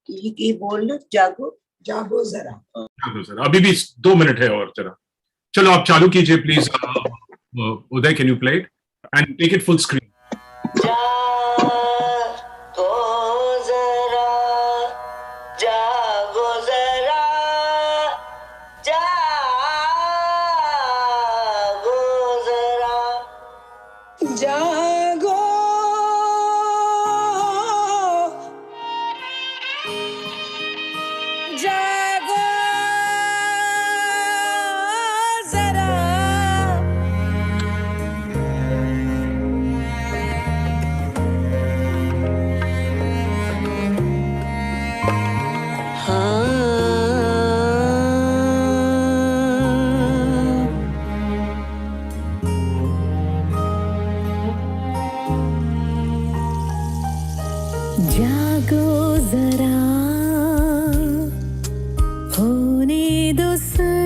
ये बोल लो, जागो जागो जरा। जागो जरा, अभी भी 2 मिनट है और जरा। चलो आप चालू कीजिए please. Uday, can you play it and take it full screen. जागो जरा, जागो जरा, जागो जरा, जागो जागो जरा। जागो जरा, होने दो सरगोशियां।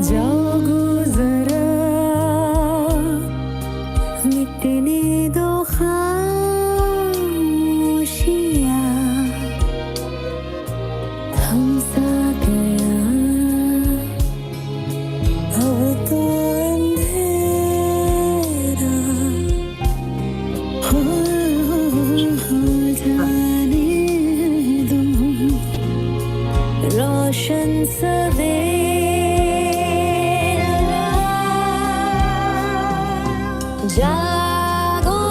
जागो जरा, मिटने दो खामोशियां। थमसा गया अब तो अंधेरा, हो जाने दो रोशन सवेरा। जागो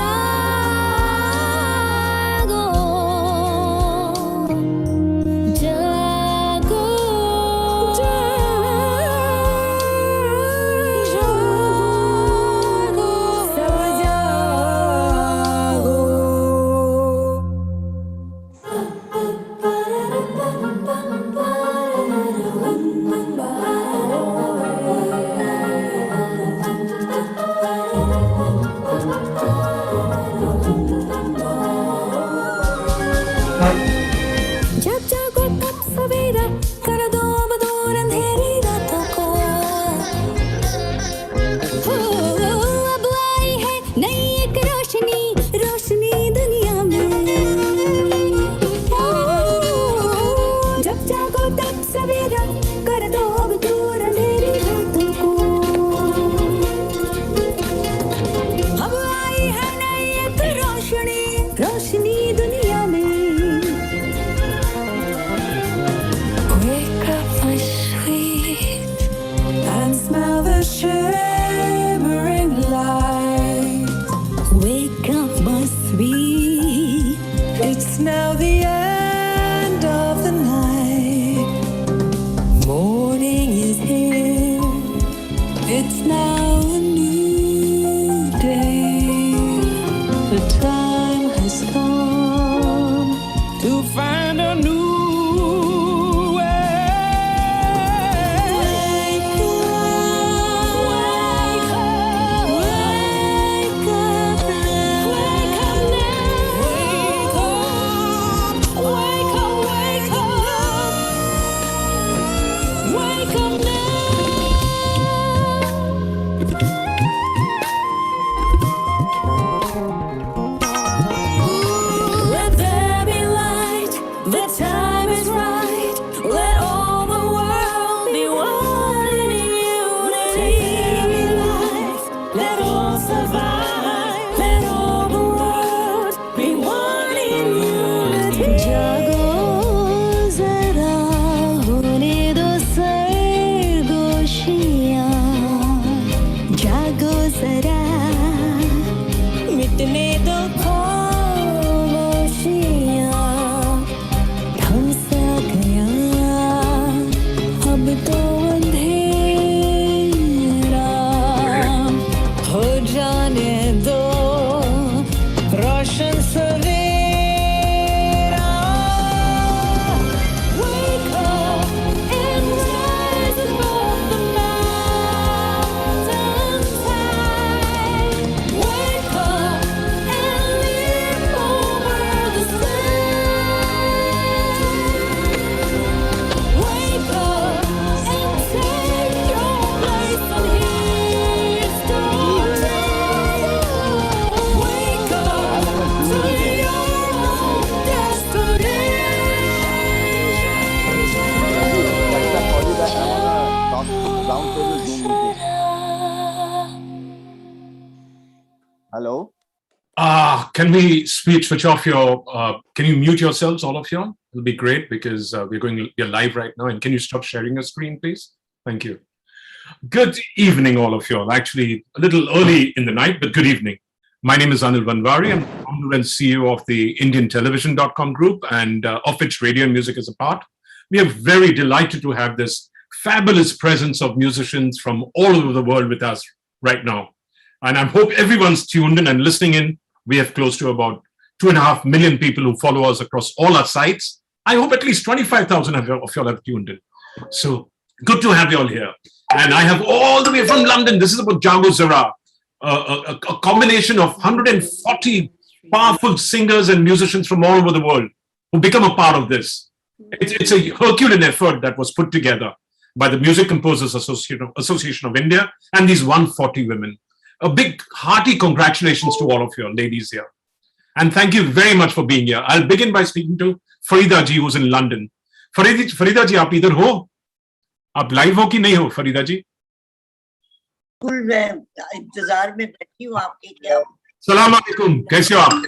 जागो जागो जागो सब जागो। जब जागो तब सवेरा, कर दो अब दूर अंधेरी रातों को। हो अब आई है नई एक रोशनी, रोशनी दुनिया में। जब जागो तब सवेरा, कर दो अब दूर अंधेरी रातों को। अब आई है नई एक रोशनी, रोशनी दुनिया में। Wake up, my sweet, and smell the shimmering light. Wake up, my sweet, it's now the end of the night. Morning is here, it's now a new day. The time has come to find a new Let there be light, the time is right. Let all the world be one in unity. Life, let all survive. Let all the world be one in unity. जागो जरा, होने दो सरगोशियां। Hello. Can we switch off your, can you mute yourselves, all of you? It'll be great because we're live right now. And can you stop sharing your screen, please? Thank you. Good evening, all of you all. Actually, a little early in the night, but good evening. My name is Anil Vanwari. I'm founder and CEO of the IndianTelevision.com group, and of which Radio and Music is a part. We are very delighted to have this fabulous presence of musicians from all over the world with us right now. And I hope everyone's tuned in and listening in. We have close to about 2.5 million people who follow us across all our sites. I hope at least 25,000 of y'all have tuned in. So good to have you all here. And I have all the way from London. This is about Jaago, Zara, a combination of 140 powerful singers and musicians from all over the world who become a part of this. It's a Herculean effort that was put together by the Music Composers Association of India and these 140 women. A big hearty congratulations to all of you ladies here. And thank you very much for being here. I'll begin by speaking to Farida ji, who's in London. Farida ji, आप इधर हो? आप live हो कि नहीं हो, फरीदा जी? बिल्कुल, मैं इंतजार में बैठी हूँ आपके। क्या सलाम अलैकुम, कैसे हो आप?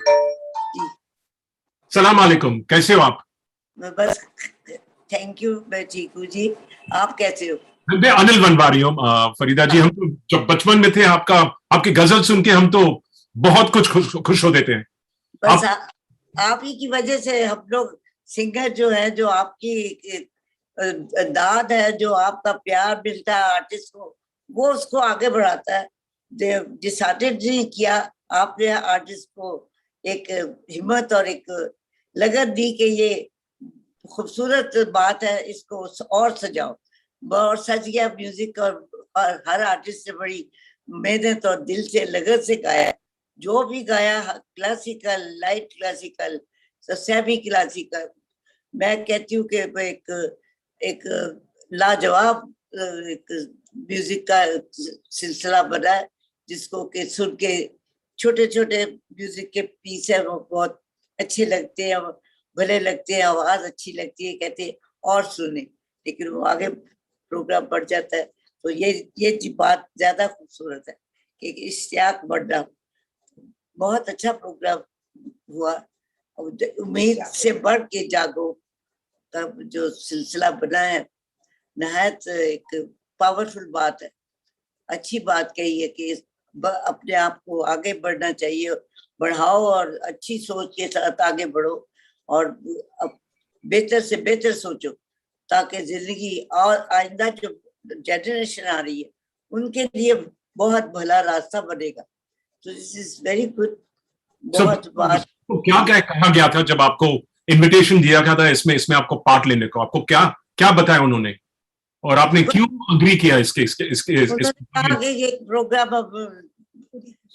सलाम अलैकुम, कैसे हो आप? बस थैंक यू, मैं ठीक हूँ जी। आप कैसे हो? मैं अनिल वनवारी हूँ। फरीदा जी, हम तो जब बचपन में थे आपकी गजल सुन के हम तो बहुत कुछ खुश हो देते हैं। बस आप ही की वजह से हम लोग सिंगर जो है, जो आपकी दाद है, जो आपका प्यार मिलता है आर्टिस्ट को, वो उसको आगे बढ़ाता है। जिस आर्टिस्ट ने किया, आपने आर्टिस्ट को एक हिम्मत और एक लगन दी कि ये खूबसूरत बात है, इसको और सजाओ। और सच गया, म्यूजिक और हर आर्टिस्ट ने बड़ी मेहनत और दिल से लगन से गाया। जो भी गाया, classical, light classical, semi classical, मैं कहती हूँ कि एक लाजवाब एक म्यूजिक का सिलसिला बना है, जिसको के सुन के छोटे छोटे म्यूजिक के पीस है, वो बहुत अच्छे लगते हैं, भले लगते हैं, आवाज अच्छी लगती है, कहते हैं और सुने, लेकिन वो आगे प्रोग्राम बढ़ जाता है। तो ये बात ज्यादा खूबसूरत है कि इश्तियाक बढ़ना। बहुत अच्छा प्रोग्राम हुआ, उम्मीद से बढ़ के जागो का जो सिलसिला बना है, नहायत एक पावरफुल बात है। अच्छी बात कही है कि अपने आप को आगे बढ़ना चाहिए, बढ़ाओ और अच्छी सोच के साथ आगे बढ़ो और बेहतर से बेहतर सोचो, ताकि जिंदगी और आइंदा जो जनरेशन आ रही है उनके लिए बहुत भला रास्ता बनेगा। तो दिस इज वेरी गुड। बहुत बात तो क्या कहा गया था जब आपको इनविटेशन दिया गया था इसमें आपको पार्ट लेने को? आपको क्या बताया उन्होंने और आपने क्यों अग्री किया इसके ये प्रोग्राम अब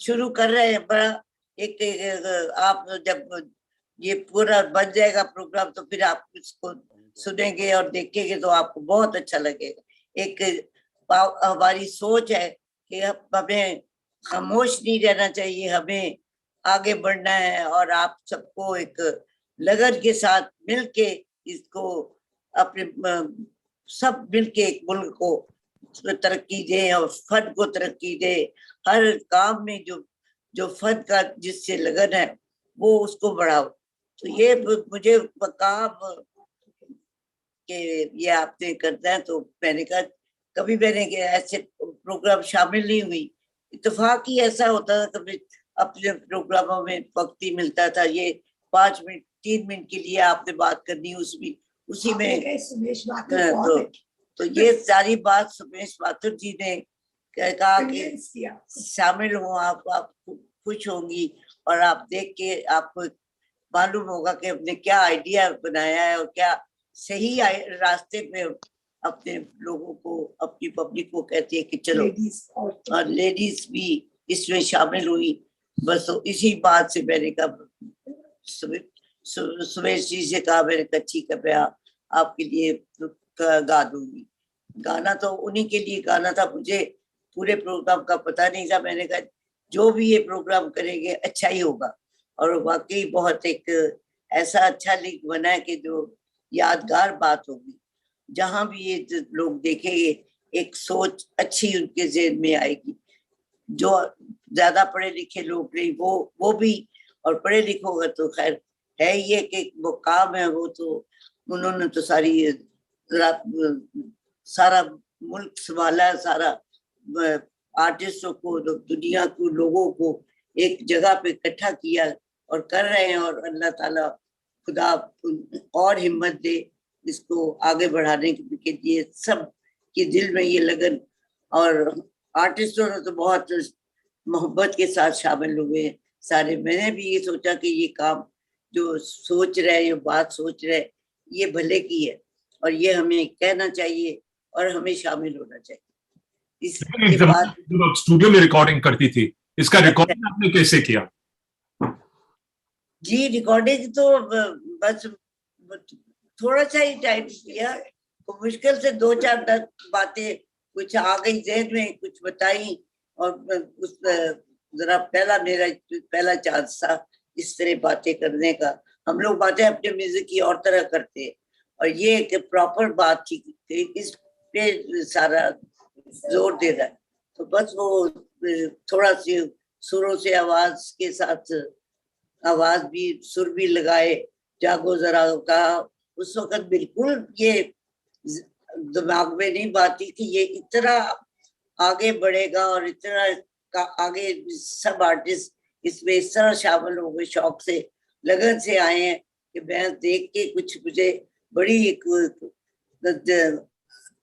शुरू कर रहे हैं, बड़ा एक आप जब ये पूरा बन जाएगा प्रोग्राम तो फिर आप इसको सुनेंगे और देखेंगे तो आपको बहुत अच्छा लगेगा। एक हमारी सोच है कि हमें खामोश नहीं रहना चाहिए, हमें आगे बढ़ना है और आप सबको एक लगन के साथ मिलके इसको अपने सब मिलके एक मुल्क को तरक्की दे और फन को तरक्की दे। हर काम में जो फन का जिससे लगन है वो उसको बढ़ाओ। तो ये मुझे काम कि ये आपने करना है, तो मैंने कहा कभी मैंने ऐसे प्रोग्राम शामिल नहीं हुई। इत्तेफाक ही ऐसा होता था, कभी अपने प्रोग्रामों में वक्त ही मिलता था। ये 5 मिनट 3 मिनट के लिए आपने बात करनी, उसी में तो ये सारी बात सुमेश माथुर जी ने कहा कि शामिल हो आप खुश होंगी और आप देख के आपको मालूम होगा कि हमने क्या आइडिया बनाया है और क्या सही रास्ते पे अपने लोगों को, अपनी पब्लिक को कहती है कि चलो। और लेडीज भी इसमें शामिल हुई। बस तो इसी बात से मैंने कहा सुमेश जी से कहा, मैंने कहा ठीक है मैं आपके लिए गा दूंगी। गाना तो उन्हीं के लिए गाना था, मुझे पूरे प्रोग्राम का पता नहीं था। मैंने कहा जो भी ये प्रोग्राम करेंगे अच्छा ही होगा। और वाकई बहुत एक ऐसा अच्छा लिंक बना है कि जो यादगार बात होगी। जहां भी ये लोग देखेंगे एक सोच अच्छी उनके ज़हन में आएगी। जो ज्यादा पढ़े लिखे लोग नहीं वो भी, और पढ़े लिखोगे तो खैर है ये कि वो काम है, वो तो उन्होंने तो सारा मुल्क संभाला है, सारा आर्टिस्टों को, दुनिया को, लोगों को एक जगह पे इकट्ठा किया और कर रहे हैं। और अल्लाह ताला खुदा और हिम्मत दे इसको आगे बढ़ाने के लिए, सब के दिल में ये लगन। और आर्टिस्टों ने तो बहुत मोहब्बत के साथ शामिल हुए सारे। मैंने भी ये सोचा कि ये काम जो सोच रहे, ये बात सोच रहे, ये भले की है और ये हमें कहना चाहिए और हमें शामिल होना चाहिए। इसके बाद जब आप स्टूडियो में रिकॉर्डिंग करती थी, इसका रिकॉर्डिंग आपने कैसे किया? जी रिकॉर्डिंग तो बस थोड़ा सा ही टाइम किया, तो मुश्किल से 2-4 बातें कुछ आ गई जहन में, कुछ बताई, और उस जरा मेरा पहला चांस था इस तरह बातें करने का। हम लोग बातें अपने म्यूजिक की और तरह करते हैं, और ये एक प्रॉपर बात थी, इस पे सारा जोर दे रहा है। तो बस वो थोड़ा सी सुरों से आवाज के साथ, आवाज भी, सुर भी लगाए, जागो जरा का। उस वक्त बिल्कुल ये दिमाग में नहीं बात थी कि ये इतना आगे बढ़ेगा और इतना आगे सब आर्टिस्ट इसमें इस तरह शामिल हो गए, शौक से, लगन से आए हैं कि मैं देख के कुछ मुझे बड़ी एक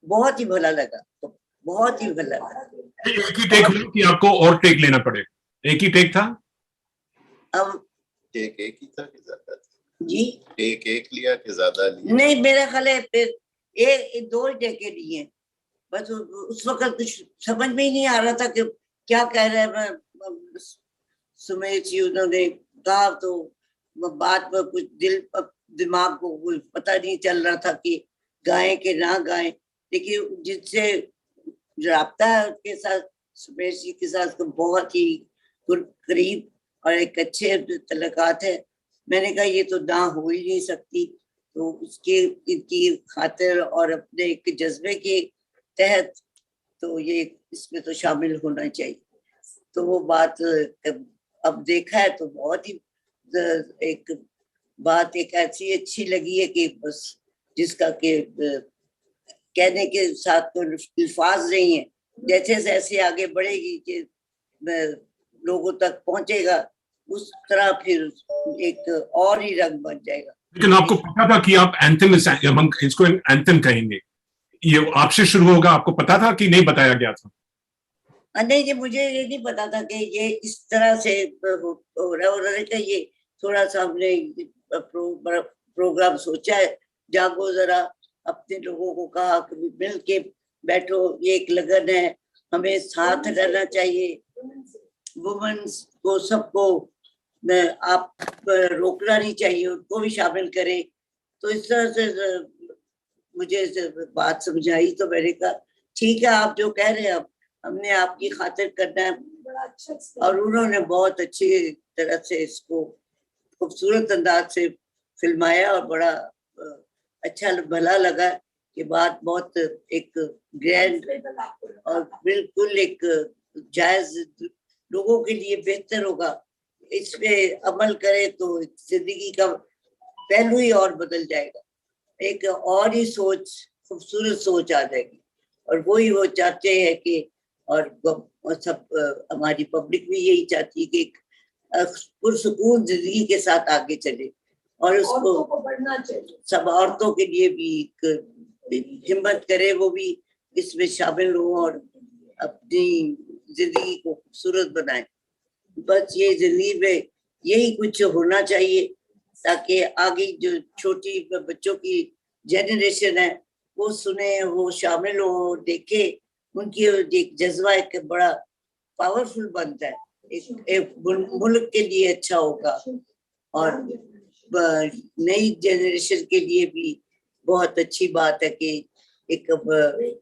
बहुत ही भला लगा, तो बहुत ही भला लगा। एक ही टेक हुआ कि आपको और टेक लेना पड़े? एक ही टेक था? अब एक ही था कि ज्यादा था? जी एक लिया कि ज्यादा लिया? नहीं, मेरा ख्याल है फिर एक 2 टेके लिए। बस उस वक्त कुछ समझ में ही नहीं आ रहा था कि क्या कह रहे हैं सुमेश जी। उन्होंने कहा तो बात में कुछ दिमाग को कुछ पता नहीं चल रहा था कि गाएं कि ना गाएं, लेकिन जिससे राब्ता के साथ, सुमेश जी के साथ तो बहुत ही करीब और एक अच्छे तल्लुकात है। मैंने कहा ये तो ना हो ही नहीं सकती, तो उसके इनकी खातिर और अपने एक जज्बे के तहत तो ये इसमें तो शामिल होना चाहिए। तो वो बात अब देखा है तो बहुत ही एक बात एक ऐसी अच्छी लगी है कि बस जिसका के कहने के साथ तो अल्फाज नहीं है। जैसे जैसे आगे बढ़ेगी कि लोगों तक पहुंचेगा, उस तरह फिर एक और ही रंग बन जाएगा। लेकिन आपको पता था कि आप एंथम, हम इसको एंथम कहेंगे, ये आपसे शुरू होगा, आपको पता था कि नहीं बताया गया था? नहीं जी, मुझे ये नहीं पता था कि ये इस तरह से हो रहा है। और ये थोड़ा सा हमने प्रोग्राम सोचा है, जागो जरा, अपने लोगों को कहा कि मिल के बैठो, ये एक लगन है, हमें साथ रहना चाहिए। वुमेन्स को सबको आप रोकना नहीं चाहिए, उनको भी शामिल करें। तो इस तरह से मुझे बात समझाई, तो मैंने कहा ठीक है, आप जो कह रहे हैं, हमने आपकी खातिर करना है। और उन्होंने बहुत अच्छी तरह से इसको खूबसूरत अंदाज से फिल्माया और बड़ा अच्छा भला लगा कि बात बहुत एक ग्रैंड और बिल्कुल एक जायज लोगों के लिए बेहतर होगा। इस पे अमल करे तो जिंदगी का पहलू ही और बदल जाएगा, एक और ही सोच, खूबसूरत सोच आ जाएगी। और वही वो चाहते हैं कि, और सब हमारी पब्लिक भी यही चाहती है कि पुरसुकून जिंदगी के साथ आगे चले, और उसको बढ़ना चाहिए। सब औरतों के लिए भी हिम्मत करे, वो भी इसमें शामिल हो और अपनी जिंदगी को खूबसूरत बनाए। बस ये जिंदगी में यही कुछ होना चाहिए, ताकि आगे जो छोटी बच्चों की जनरेशन है वो सुने, वो शामिल हो, देखे, उनकी एक जज्बा एक बड़ा पावरफुल बनता है, एक मुल्क के लिए अच्छा होगा, और नई जनरेशन के लिए भी बहुत अच्छी बात है कि एक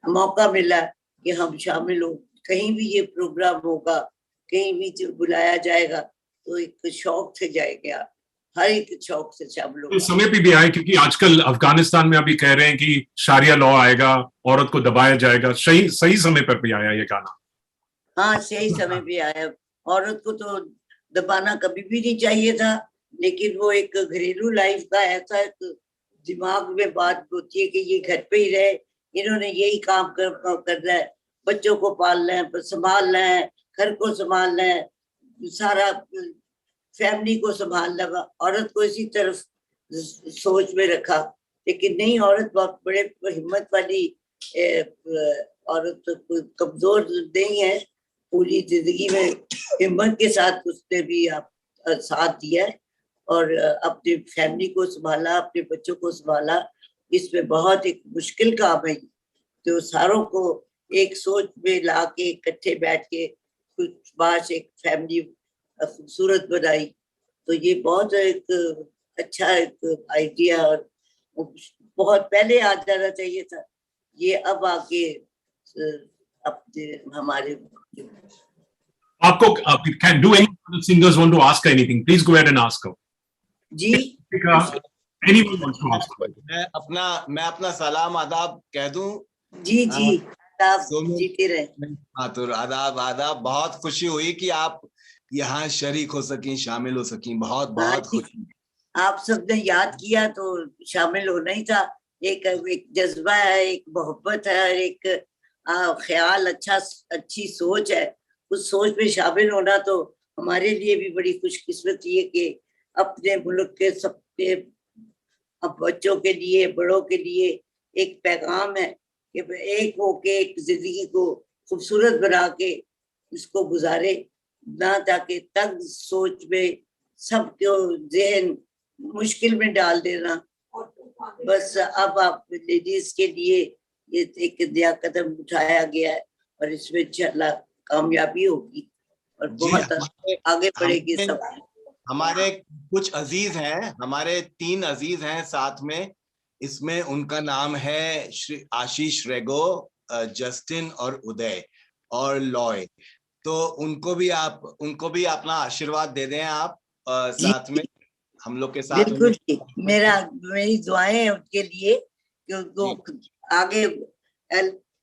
मौका मिला कि हम शामिल हो। कहीं भी ये प्रोग्राम होगा, कहीं भी बुलाया जाएगा तो एक शौक से जाएगा, हर एक शौक से शामिल होगा। इस समय पे भी आए, क्योंकि आजकल अफगानिस्तान में अभी कह रहे हैं कि शारिया लॉ आएगा, औरत को दबाया जाएगा। सही समय पर भी आया ये गाना। हाँ, सही समय पे आया। औरत को तो दबाना कभी भी नहीं चाहिए था, लेकिन वो एक घरेलू लाइफ का ऐसा एक दिमाग में बात होती है कि ये घर पे ही रहे, इन्होंने यही काम करना है, बच्चों को पालना है, संभालना है, घर को संभालना है, सारा फैमिली को संभालना। औरत को इसी तरफ सोच में रखा, लेकिन नहीं, औरत बहुत बड़े हिम्मत वाली औरत कमजोर नहीं है। पूरी जिंदगी में हिम्मत के साथ उसने भी आप साथ दिया है और अपनी फैमिली को संभाला, अपने बच्चों को संभाला। इसमें बहुत एक मुश्किल काम है, तो सारों को एक सोच में ला के इकट्ठे बैठ के कुछ बात एक फैमिली खूबसूरत बनाई। तो ये बहुत एक अच्छा एक आइडिया और बहुत पहले आ जाना चाहिए था। ये अब आके अपने हमारे आपको can do any other singers want to ask her anything? Please go ahead and ask her. Ji Anyone wants to ask her. मैं अपना सलाम आदाब कह दूं। जी जी, आप जीते रहे। हाँ, तो आदाब आदाब। बहुत खुशी हुई कि आप यहाँ शरीक हो सकी, शामिल हो सकी। बहुत बहुत खुशी। आप सबने याद किया तो शामिल होना ही था। एक जज्बा है, एक मोहब्बत है, एक ख्याल, अच्छी सोच है। उस सोच में शामिल होना तो हमारे लिए भी बड़ी खुशकिस्मती है कि अपने मुल्क के सबके बच्चों के लिए, बड़ों के लिए एक पैगाम है कि एक होके एक जिंदगी को खूबसूरत बना के इसको गुजारे, ना ताकि तंग सोच में सबको जहन मुश्किल में डाल देना। बस अब आप लेडीज के लिए ये एक नया कदम उठाया गया है और इसमें इंशाल्लाह कामयाबी होगी और बहुत आगे बढ़ेगी सब। हमारे कुछ अजीज हैं, हमारे 3 अजीज हैं साथ में। इसमें उनका नाम है श्री आशीष रेगो, जस्टिन और उदय और लॉय। तो उनको भी अपना आशीर्वाद दे दें आप साथ में, हम लोग के साथ। बिल्कुल, मेरी दुआएं हैं उनके लिए कि उनको आगे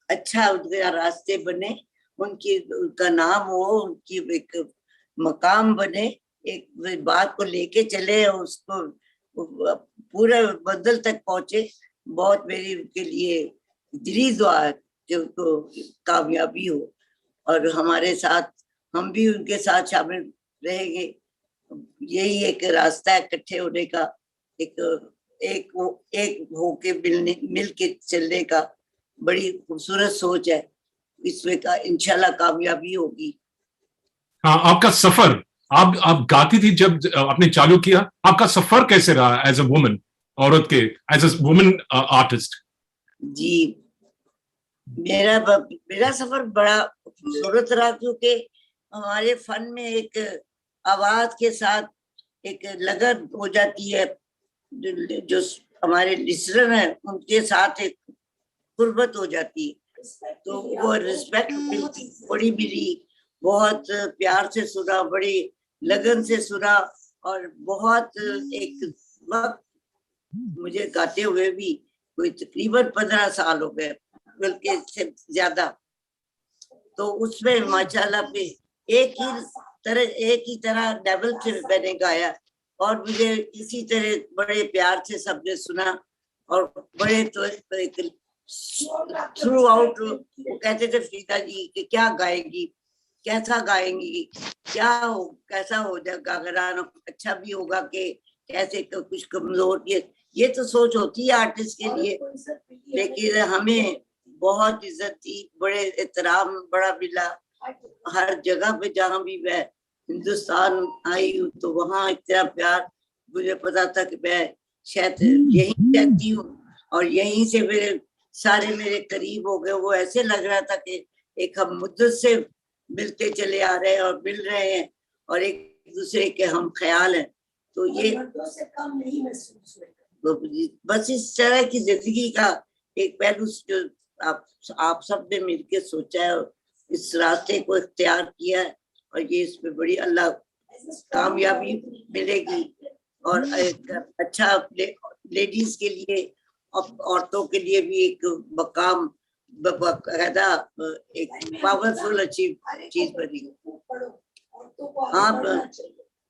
अच्छा उनका रास्ते बने, उनका नाम हो, उनकी एक मकाम बने, एक बात को लेके चले और उसको पूरे मंजिल तक पहुंचे। बहुत मेरी उनके लिए दिली दुआ है कि उनको कामयाबी हो और हमारे साथ, हम भी उनके साथ शामिल रहेंगे। यही एक रास्ता है इकट्ठे होने का, एक होके मिल के चलने का। बड़ी खूबसूरत सोच है, इसमें का इंशाल्लाह कामयाबी होगी। हाँ, आपका सफर, आप गाती थी जब आपने चालू किया, आपका सफर कैसे रहा एज अ वुमन, औरत के, एज अ वुमन आर्टिस्ट? जी, मेरा सफर बड़ा खूबसूरत रहा, क्योंकि हमारे फन में एक आवाज के साथ एक लगन हो जाती है, जो हमारे लिसनर हैं उनके साथ एक कुर्बत हो जाती है, तो वो रिस्पेक्ट मिलती, बड़ी मिली। बहुत प्यार से सुना, बड़ी लगन से सुना और बहुत एक वक्त मुझे गाते हुए भी कोई तकरीबन 15 साल हो गए, बल्कि इससे ज्यादा। तो उसमें माशाल्लाह पे एक ही तरह लेवल से मैंने गाया और मुझे इसी तरह बड़े प्यार से सबने सुना और बड़े तो थ्रू आउट वो कहते थे फरीदा जी कि क्या गाएगी, कैसा गाएंगी, कैसा हो जाएगा, गाना अच्छा भी होगा कि कैसे कुछ कमजोर। ये तो सोच होती है आर्टिस्ट के लिए, लेकिन हमें बहुत इज्जत थी, बड़े एहतराम बड़ा मिला। हर जगह पे जहाँ भी मैं हिंदुस्तान आई हूँ तो वहाँ इतना प्यार, मुझे पता था कि मैं शायद यहीं रहती हूँ और यहीं से मेरे करीब हो गए। वो ऐसे लग रहा था कि एक हम मुद्दत से मिलते चले आ रहे हैं और मिल रहे हैं और एक दूसरे के हम ख्याल हैं। तो ये कम नहीं महसूस हुआ। बस इस तरह की जिंदगी का एक पहलू जो आप सब ने मिलकर सोचा है, इस रास्ते को इख्तियार किया है और ये इसमें बड़ी अल्लाह कामयाबी मिलेगी और एक अच्छा लेडीज के लिए, औरतों के लिए भी एक मकाम बकायदा एक पावरफुल अच्छी चीज बनी। हाँ,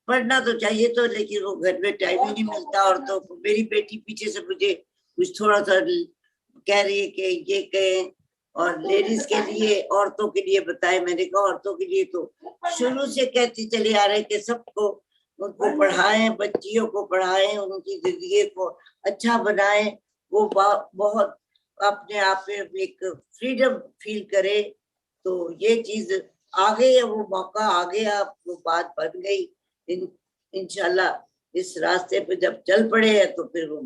पढ़ना तो चाहिए तो, लेकिन वो घर में टाइम ही नहीं मिलता। और तो मेरी बेटी पीछे से मुझे कुछ थोड़ा सा कह रही है कि ये कहें और लेडीज के लिए, औरतों के लिए बताए। मैंने कहा औरतों के लिए तो शुरू से कहती चले आ रहे कि सबको, उनको पढ़ाएं, बच्चियों को पढ़ाएं, उनकी जिंदगी को अच्छा बनाएं, वो बहुत अपने आप में एक फ्रीडम फील करे। तो ये चीज आ गई है, वो मौका आ गया, वो बात बन गई। इंशाल्लाह इस रास्ते पे जब चल पड़े हैं तो फिर वो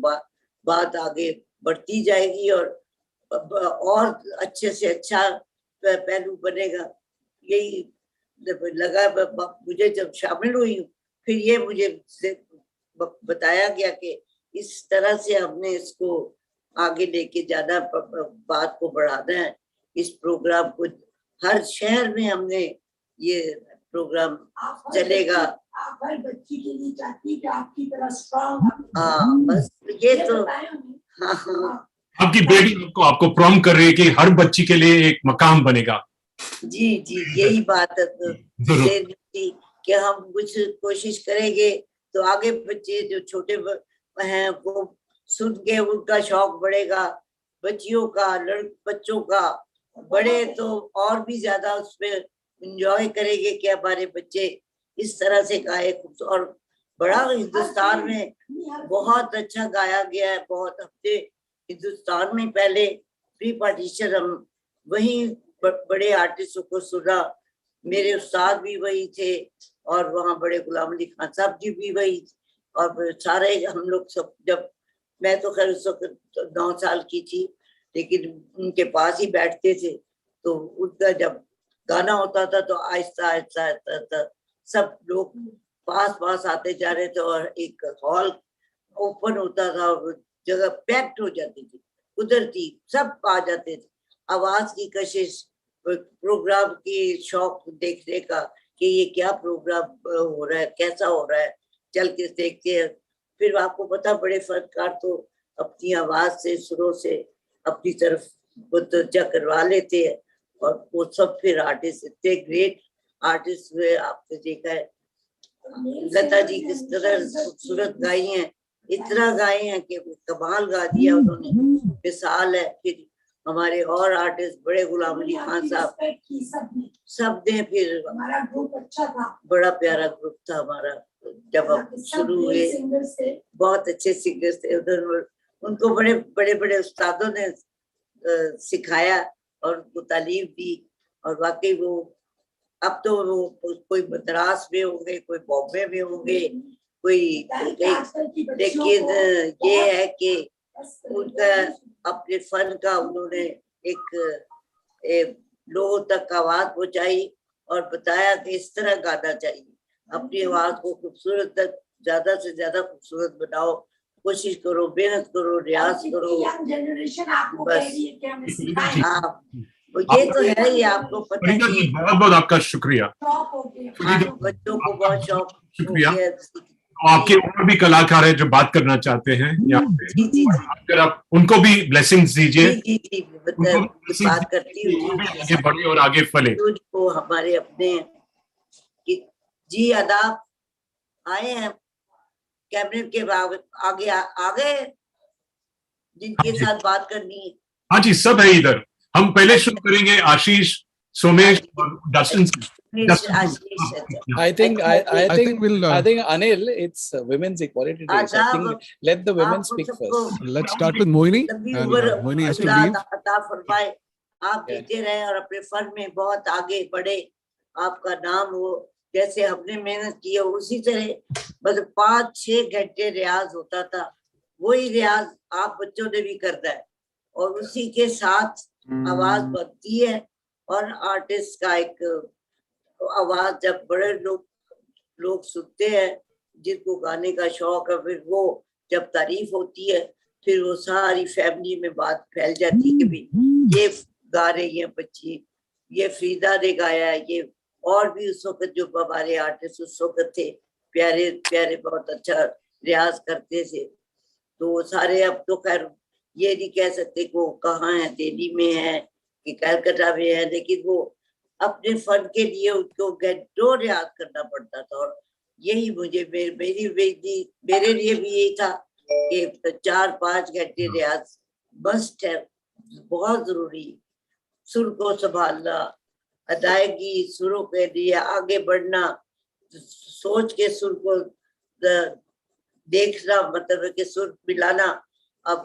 बात आगे बढ़ती जाएगी और अच्छे से अच्छा पहलू बनेगा। यही लगा मुझे जब शामिल हुई हूँ, फिर ये मुझे बताया गया कि इस तरह से हमने इसको आगे लेके जाना, बात को बढ़ाना है। इस प्रोग्राम को हर शहर में हमने ये प्रोग्राम चलेगा। हर बच्ची के लिए चाहती है कि आपकी तरह स्ट्रॉन्ग। हाँ, बस ये तो हाँ, आपकी बेटी आपको प्रॉम्प्ट कर रही है कि हर बच्ची के लिए एक मकाम बनेगा। जी जी, यही बात है कि हम कुछ कोशिश करेंगे तो आगे बच्चे जो छोटे हैं वो सुन के उनका शौक बढ़ेगा, बच्चियों का, बच्चों का। बड़े तो और भी ज्यादा उसमें एंजॉय करेंगे कि हमारे बच्चे इस तरह से गाए। और बड़ा हिंदुस्तान में बहुत अच्छा गाया गया है। बहुत हफ्ते हिंदुस्तान में पहले प्री पार्टीशन हम वही बड़े आर्टिस्टों को सुना। मेरे उस्ताद भी वही थे और वहाँ बड़े गुलाम अली खान साहब जी भी वही। और सारे हम लोग सब, जब मैं तो खैर उस वक्त 9 साल की थी, लेकिन उनके पास ही बैठते थे। तो उनका जब गाना होता था तो आहिस्ता आहिस्ता आहिस्ता सब लोग पास आते जा रहे थे और एक हॉल ओपन होता था और जगह पैक्ड हो जाती थी, कुदरती सब आ जाते थे। आवाज की कशिश, प्रोग्राम की शौक देखने का कि ये क्या प्रोग्राम हो रहा है, कैसा हो रहा है, चल के देखते हैं। फिर आपको पता, बड़े फनकार तो अपनी आवाज से, सुरों से अपनी तरफ मुतवज्जा करवा लेते हैं और वो सब फिर आर्टिस्ट, इतने ग्रेट आर्टिस्ट हुए। आपने देखा है लता जी किस तरह खूबसूरत गाई हैं, इतना गाए हैं कि कमाल गा दिया उन्होंने, मिसाल है। फिर हमारे और आर्टिस्ट बड़े गुलाम अली खान साहब, सब ने फिर, हमारा ग्रुप अच्छा था, बड़ा प्यारा ग्रुप था हमारा। जब हम शुरू हुए, बहुत अच्छे सिंगर्स थे उधर। उनको बड़े बड़े उस्तादों ने सिखाया और उनको तालीम दी। और वाकई वो अब तो वो कोई मद्रास में होंगे, कोई बॉम्बे में होंगे, कोई, लेकिन ये है कि उनका अपने फन का उन्होंने एक लोगों तक आवाज पहुंचाई और बताया कि इस तरह गाना चाहिए। अपनी आवाज को खूबसूरत तक ज्यादा से ज्यादा खूबसूरत बनाओ, कोशिश करो, मेहनत करो, रियाज करो। बस हाँ, ये तो है ही, आपको पता ही। बहुत बहुत आपका शुक्रिया। बच्चों को बहुत शौक शुक्रिया। हो आपके और भी कलाकार हैं जो बात करना चाहते हैं यहाँ पे, जी, अगर आप उनको भी ब्लेसिंग्स दीजिए। जी, बात करती हूँ आगे बढ़े और आगे फले। वो हमारे अपने जी आदाब आए हैं कैबिनेट के आगे आ गए, जिनके साथ बात करनी है। हाँ जी, सब है इधर। हम पहले शुरू करेंगे आशीष, सोमेश और डस्टिन से। I think Anil, it's women's equality day. So I think let the women speak first. Let's start with Moini, and Moini has to leave. आप जीते रहे और अपने फन में बहुत आगे बढ़े, आपका नाम हो। जैसे हमने मेहनत की है उसी तरह, बस 5-6 घंटे रियाज होता था, वही रियाज आप बच्चों ने भी करना है और उसी के साथ आवाज बनती है। और आर्टिस्ट का एक आवाज जब बड़े लोग सुनते हैं, जिनको गाने का शौक है, फिर वो जब तारीफ होती है, फिर वो सारी फैमिली में बात फैल जाती है कि भाई ये गा रही है बच्ची, ये फरीदा ने गाया, ये और भी उस वक्त जो हमारे आर्टिस्ट उस वक्त थे, प्यारे प्यारे, बहुत अच्छा रियाज करते थे। तो सारे अब तो खैर ये नहीं कह सकते को कहाँ है, दिल्ली में है कि कलकत्ता में है, लेकिन वो अपने फन के लिए उसको घंटों रियाज करना पड़ता था। और यही मुझे मेरे लिए भी यही था कि 4-5 घंटे रियाज मस्ट है, बहुत जरूरी। सुर को संभालना, अदायगी, सुरों के लिए आगे बढ़ना, सोच के सुर को देखना, मतलब है कि सुर मिलाना। अब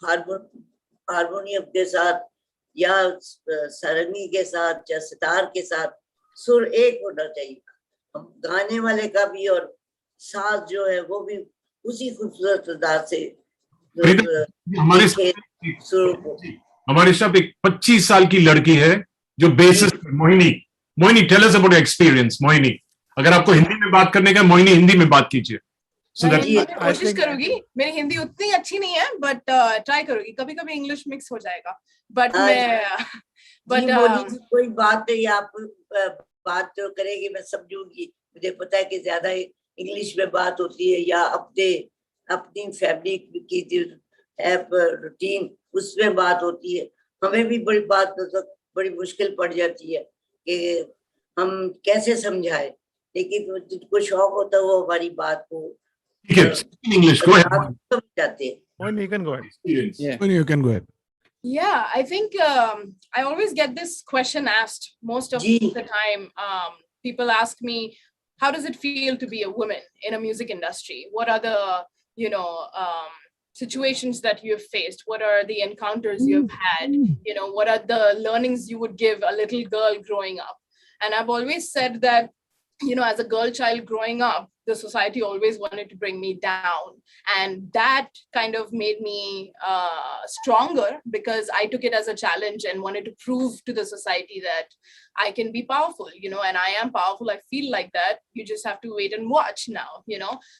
हारमोनियम के साथ या सरंगी के साथ या सितार के साथ सुर एक होना चाहिए। हम गाने वाले का भी और साज जो है वो भी उसी खूबसूरत अंदाज से हमारे साथ एक 25 साल की लड़की है जो basis Mohini tell us about experience. Mohini, अगर आपको हिंदी में बात करने का, मोहिनी हिंदी में बात कीजिए। कोशिश करूंगी, मेरी हिंदी उतनी अच्छी नहीं है बट ट्राई करूंगी, कभी कभी इंग्लिश मिक्स हो जाएगा बट कोई बात नहीं, आप बात जो करेगी मैं समझूंगी। मुझे पता है कि ज्यादा इंग्लिश में बात होती है या अपनी फैमिली की जो है रूटीन उसमें बात होती है। हमें भी बड़ी मुश्किल पड़ जाती है कि हम कैसे समझाएं, लेकिन जिनको शौक होता है वो हमारी बात को English. Go ahead. When you can go ahead. Yeah. When you can go ahead. Yeah, I think I always get this question asked most of the time. People ask me, how does it feel to be a woman in a music industry? What are the, situations that you've faced? What are the encounters you've had? What are the learnings you would give a little girl growing up? And I've always said that, as a girl child growing up, the society always wanted to bring me down. And that kind of made me stronger because I took it as a challenge and wanted to prove to the society that I can be powerful, and I am powerful. I feel like that. You just have to wait and watch now,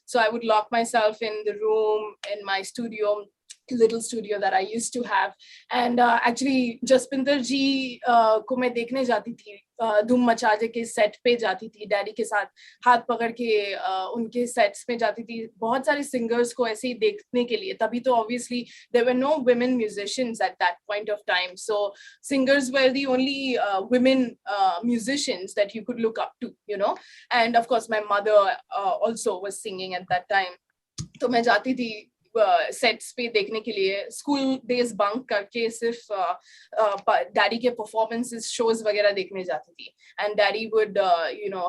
So I would lock myself in the room, in my studio, little studio that I used to have. And actually, Jaspinder ji को मैं देखने जाती थी, धूम मचाजे के set पे जाती थी, डैडी के साथ हाथ पकड़ के उनके सेट्स में जाती थी, बहुत सारे सिंगर्स को ऐसे ही देखने के लिए। तभी तो obviously there were no women musicians at that point of time, so singers were the only women musicians that you could look up to, and of course my mother also was singing at that time. तो मैं जाती थी sets पे देखने के लिए, school days bunk करके सिर्फ डैडी के परफॉर्मेंसेस शोज वगैरह देखने जाती थी. And daddy would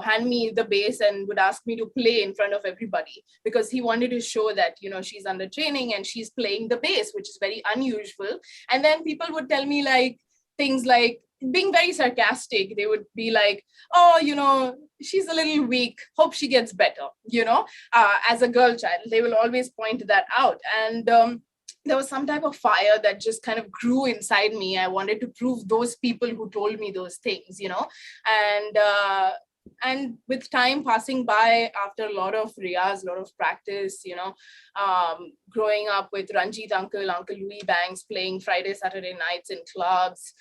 hand me the bass and would ask me to play in front of everybody because he wanted to show that she's under training and she's playing the bass, which is very unusual. And then people would tell me like things like, being very sarcastic, they would be like, oh, she's a little weak, hope she gets better, as a girl child. They will always point that out. And there was some type of fire that just kind of grew inside me. I wanted to prove those people who told me those things, and with time passing by, after a lot of riyaz, a lot of practice, growing up with Ranjit Uncle Louis Banks, playing Friday, Saturday nights in clubs,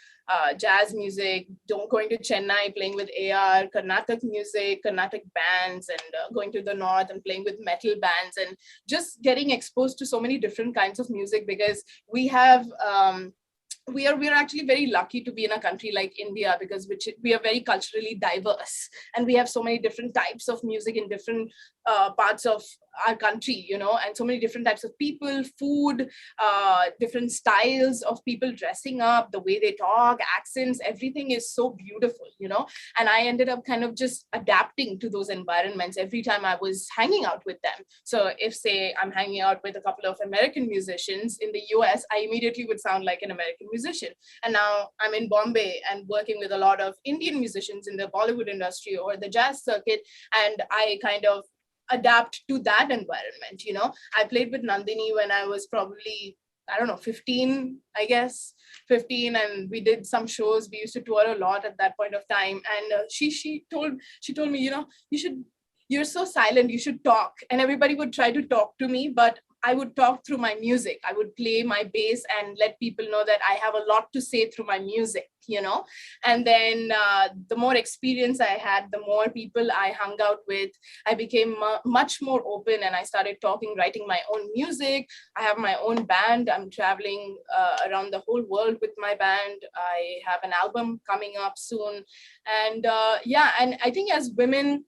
jazz music, going to Chennai, playing with AR, Carnatic music, Carnatic bands, and going to the north and playing with metal bands, and just getting exposed to so many different kinds of music, because we have we are actually very lucky to be in a country like India, because we are very culturally diverse, and we have so many different types of music in different parts of our country, and so many different types of people, food, different styles of people dressing up, the way they talk, accents, everything is so beautiful, and I ended up kind of just adapting to those environments every time I was hanging out with them. So if, say, I'm hanging out with a couple of American musicians in the US, I immediately would sound like an American musician. And now I'm in Bombay and working with a lot of Indian musicians in the Bollywood industry or the jazz circuit, and I kind of adapt to that environment. I played with Nandini when I was probably, 15, I guess, 15, and we did some shows. We used to tour a lot at that point of time, and she told me, you're so silent, you should talk. And everybody would try to talk to me, but I would talk through my music. I would play my bass and let people know that I have a lot to say through my music, you know. And then the more experience I had, the more people I hung out with, I became much more open, and I started talking, writing my own music. I have my own band. I'm traveling around the whole world with my band. I have an album coming up soon. And yeah, and I think as women,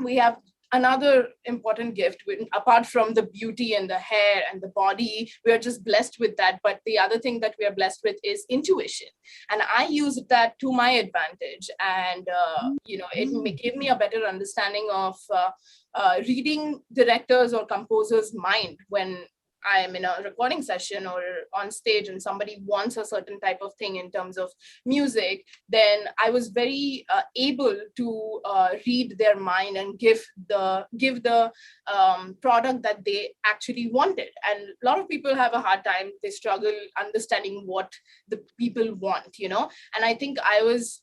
we have another important gift. Apart from the beauty and the hair and the body, we are just blessed with that. But the other thing that we are blessed with is intuition, and I used that to my advantage. And you know, it gave me a better understanding of reading directors or composers' mind when I am in a recording session or on stage and somebody wants a certain type of thing in terms of music. Then I was very able to read their mind and give the product that they actually wanted. And a lot of people have a hard time. They struggle understanding what the people want, you know. And I think I always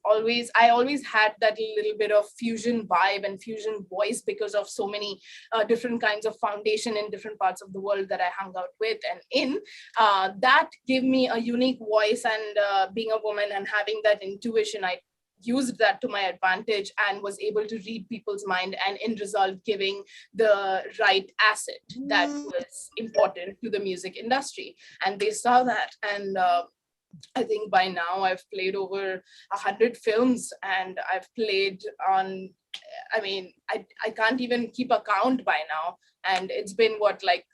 had that little bit of fusion vibe and fusion voice because of so many different kinds of foundation in different parts of the world that I hung out with and in. That gave me a unique voice, and being a woman and having that intuition, I used that to my advantage and was able to read people's mind, and in result giving the right asset that was important to the music industry. And they saw that. And I think by now I've played over 100 films, and I've played on, I mean, I can't even keep a count by now. And it's been like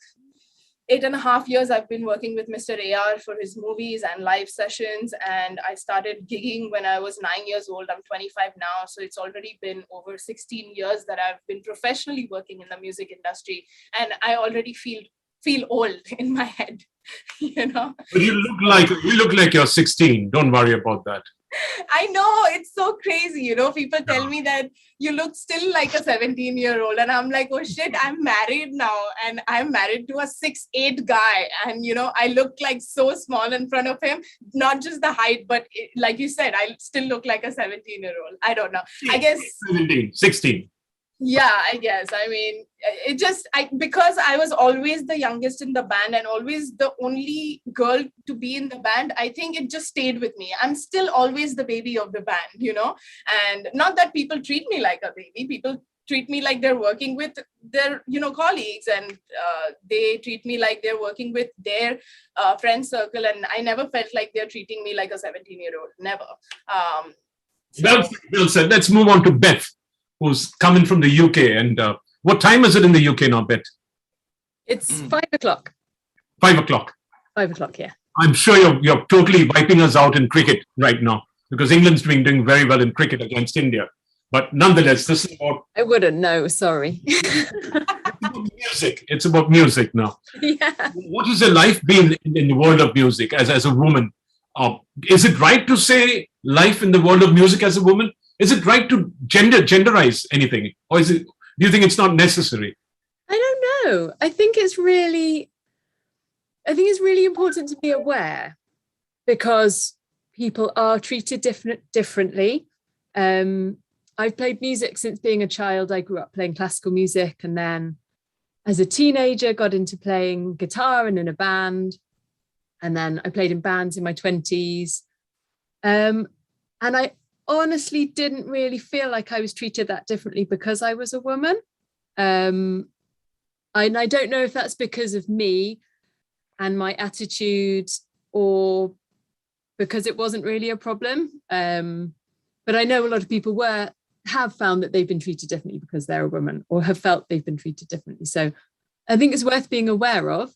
8.5 years I've been working with Mr. AR for his movies and live sessions. And I started gigging when I was 9 years old. I'm 25 now. So it's already been over 16 years that I've been professionally working in the music industry. And I already feel old in my head, you know. But you look like you're 16. Don't worry about that. I know, it's so crazy, you know. People tell me that you look still like a 17-year-old, and I'm like, oh shit, I'm married now, and I'm married to a 6'8" guy, and you know, I look like so small in front of him. Not just the height, but like you said, I still look like a 17-year-old. I don't know. I guess 17, 16. Yeah, I guess. I mean, it just, because I was always the youngest in the band and always the only girl to be in the band, I think it just stayed with me. I'm still always the baby of the band, you know. And not that people treat me like a baby. People treat me like they're working with their, you know, colleagues, and they treat me like they're working with their friend circle. And I never felt like they're treating me like a 17-year-old. Never. Well said. Let's move on to Beth, who's coming from the UK. And what time is it in the UK now, Beth? It's 5 o'clock. 5 o'clock. 5 o'clock, yeah. I'm sure you're totally wiping us out in cricket right now, because England's doing very well in cricket against India. But nonetheless, this is about... I wouldn't know, sorry. Music. It's about music now. Yeah. What has your life been in the world of music as a woman? Is it right to say life in the world of music as a woman? Is it right to genderize anything? Or do you think it's not necessary? I don't know. I think it's really important to be aware, because people are treated differently. I've played music since being a child. I grew up playing classical music, and then as a teenager got into playing guitar and in a band. And then I played in bands in my 20s. And I honestly didn't really feel like I was treated that differently because I was a woman. And I don't know if that's because of me and my attitude, or because it wasn't really a problem. But I know a lot of people have found that they've been treated differently because they're a woman, or have felt they've been treated differently. So I think it's worth being aware of.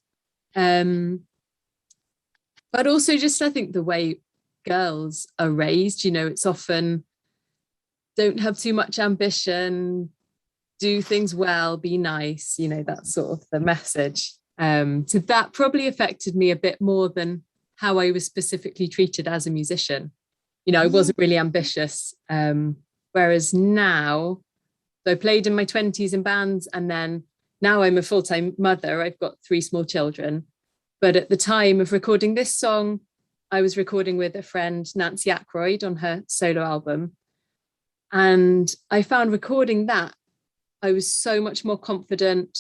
But also just, I think the way girls are raised, you know, it's often don't have too much ambition, do things well, be nice, you know, that's sort of the message. So that probably affected me a bit more than how I was specifically treated as a musician. You know, I wasn't really ambitious. Whereas now, so I played in my 20s in bands, and then now I'm a full-time mother. I've got 3 small children. But at the time of recording this song, I was recording with a friend, Nancy Ackroyd, on her solo album. And I found recording that, I was so much more confident.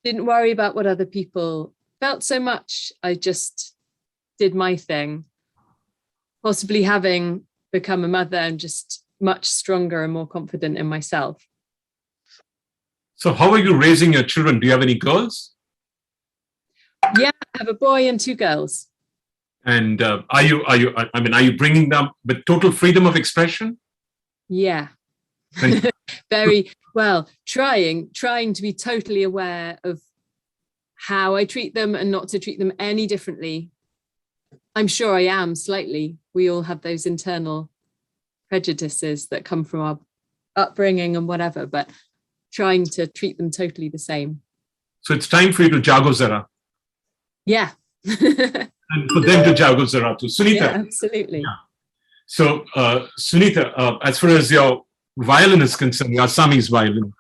didn't worry about what other people felt so much. I just did my thing, possibly having become a mother and just much stronger and more confident in myself. So how are you raising your children? Do you have any girls? Yeah, I have a boy and 2 girls. And are you bringing them with total freedom of expression? Yeah. Very well, trying to be totally aware of how I treat them and not to treat them any differently. I'm sure I am slightly. We all have those internal prejudices that come from our upbringing and whatever, but trying to treat them totally the same. So it's time for you to Jaago zara. Yeah. And for them to Jaago zara too. Sunita. Yeah, absolutely. Yeah. So Sunita, as far as your violin is concerned, your Assami's violin,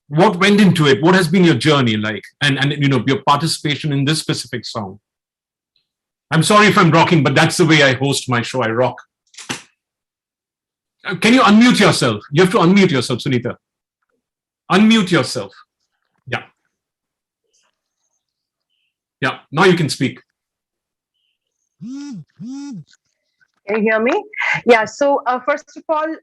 what went into it? What has been your journey like? And your participation in this specific song? I'm sorry if I'm rocking, but that's the way I host my show. I rock. Can you unmute yourself? You have to unmute yourself, Sunita. Unmute yourself. Yeah. Yeah, now you can speak. Can you hear me? Yeah, so first of all,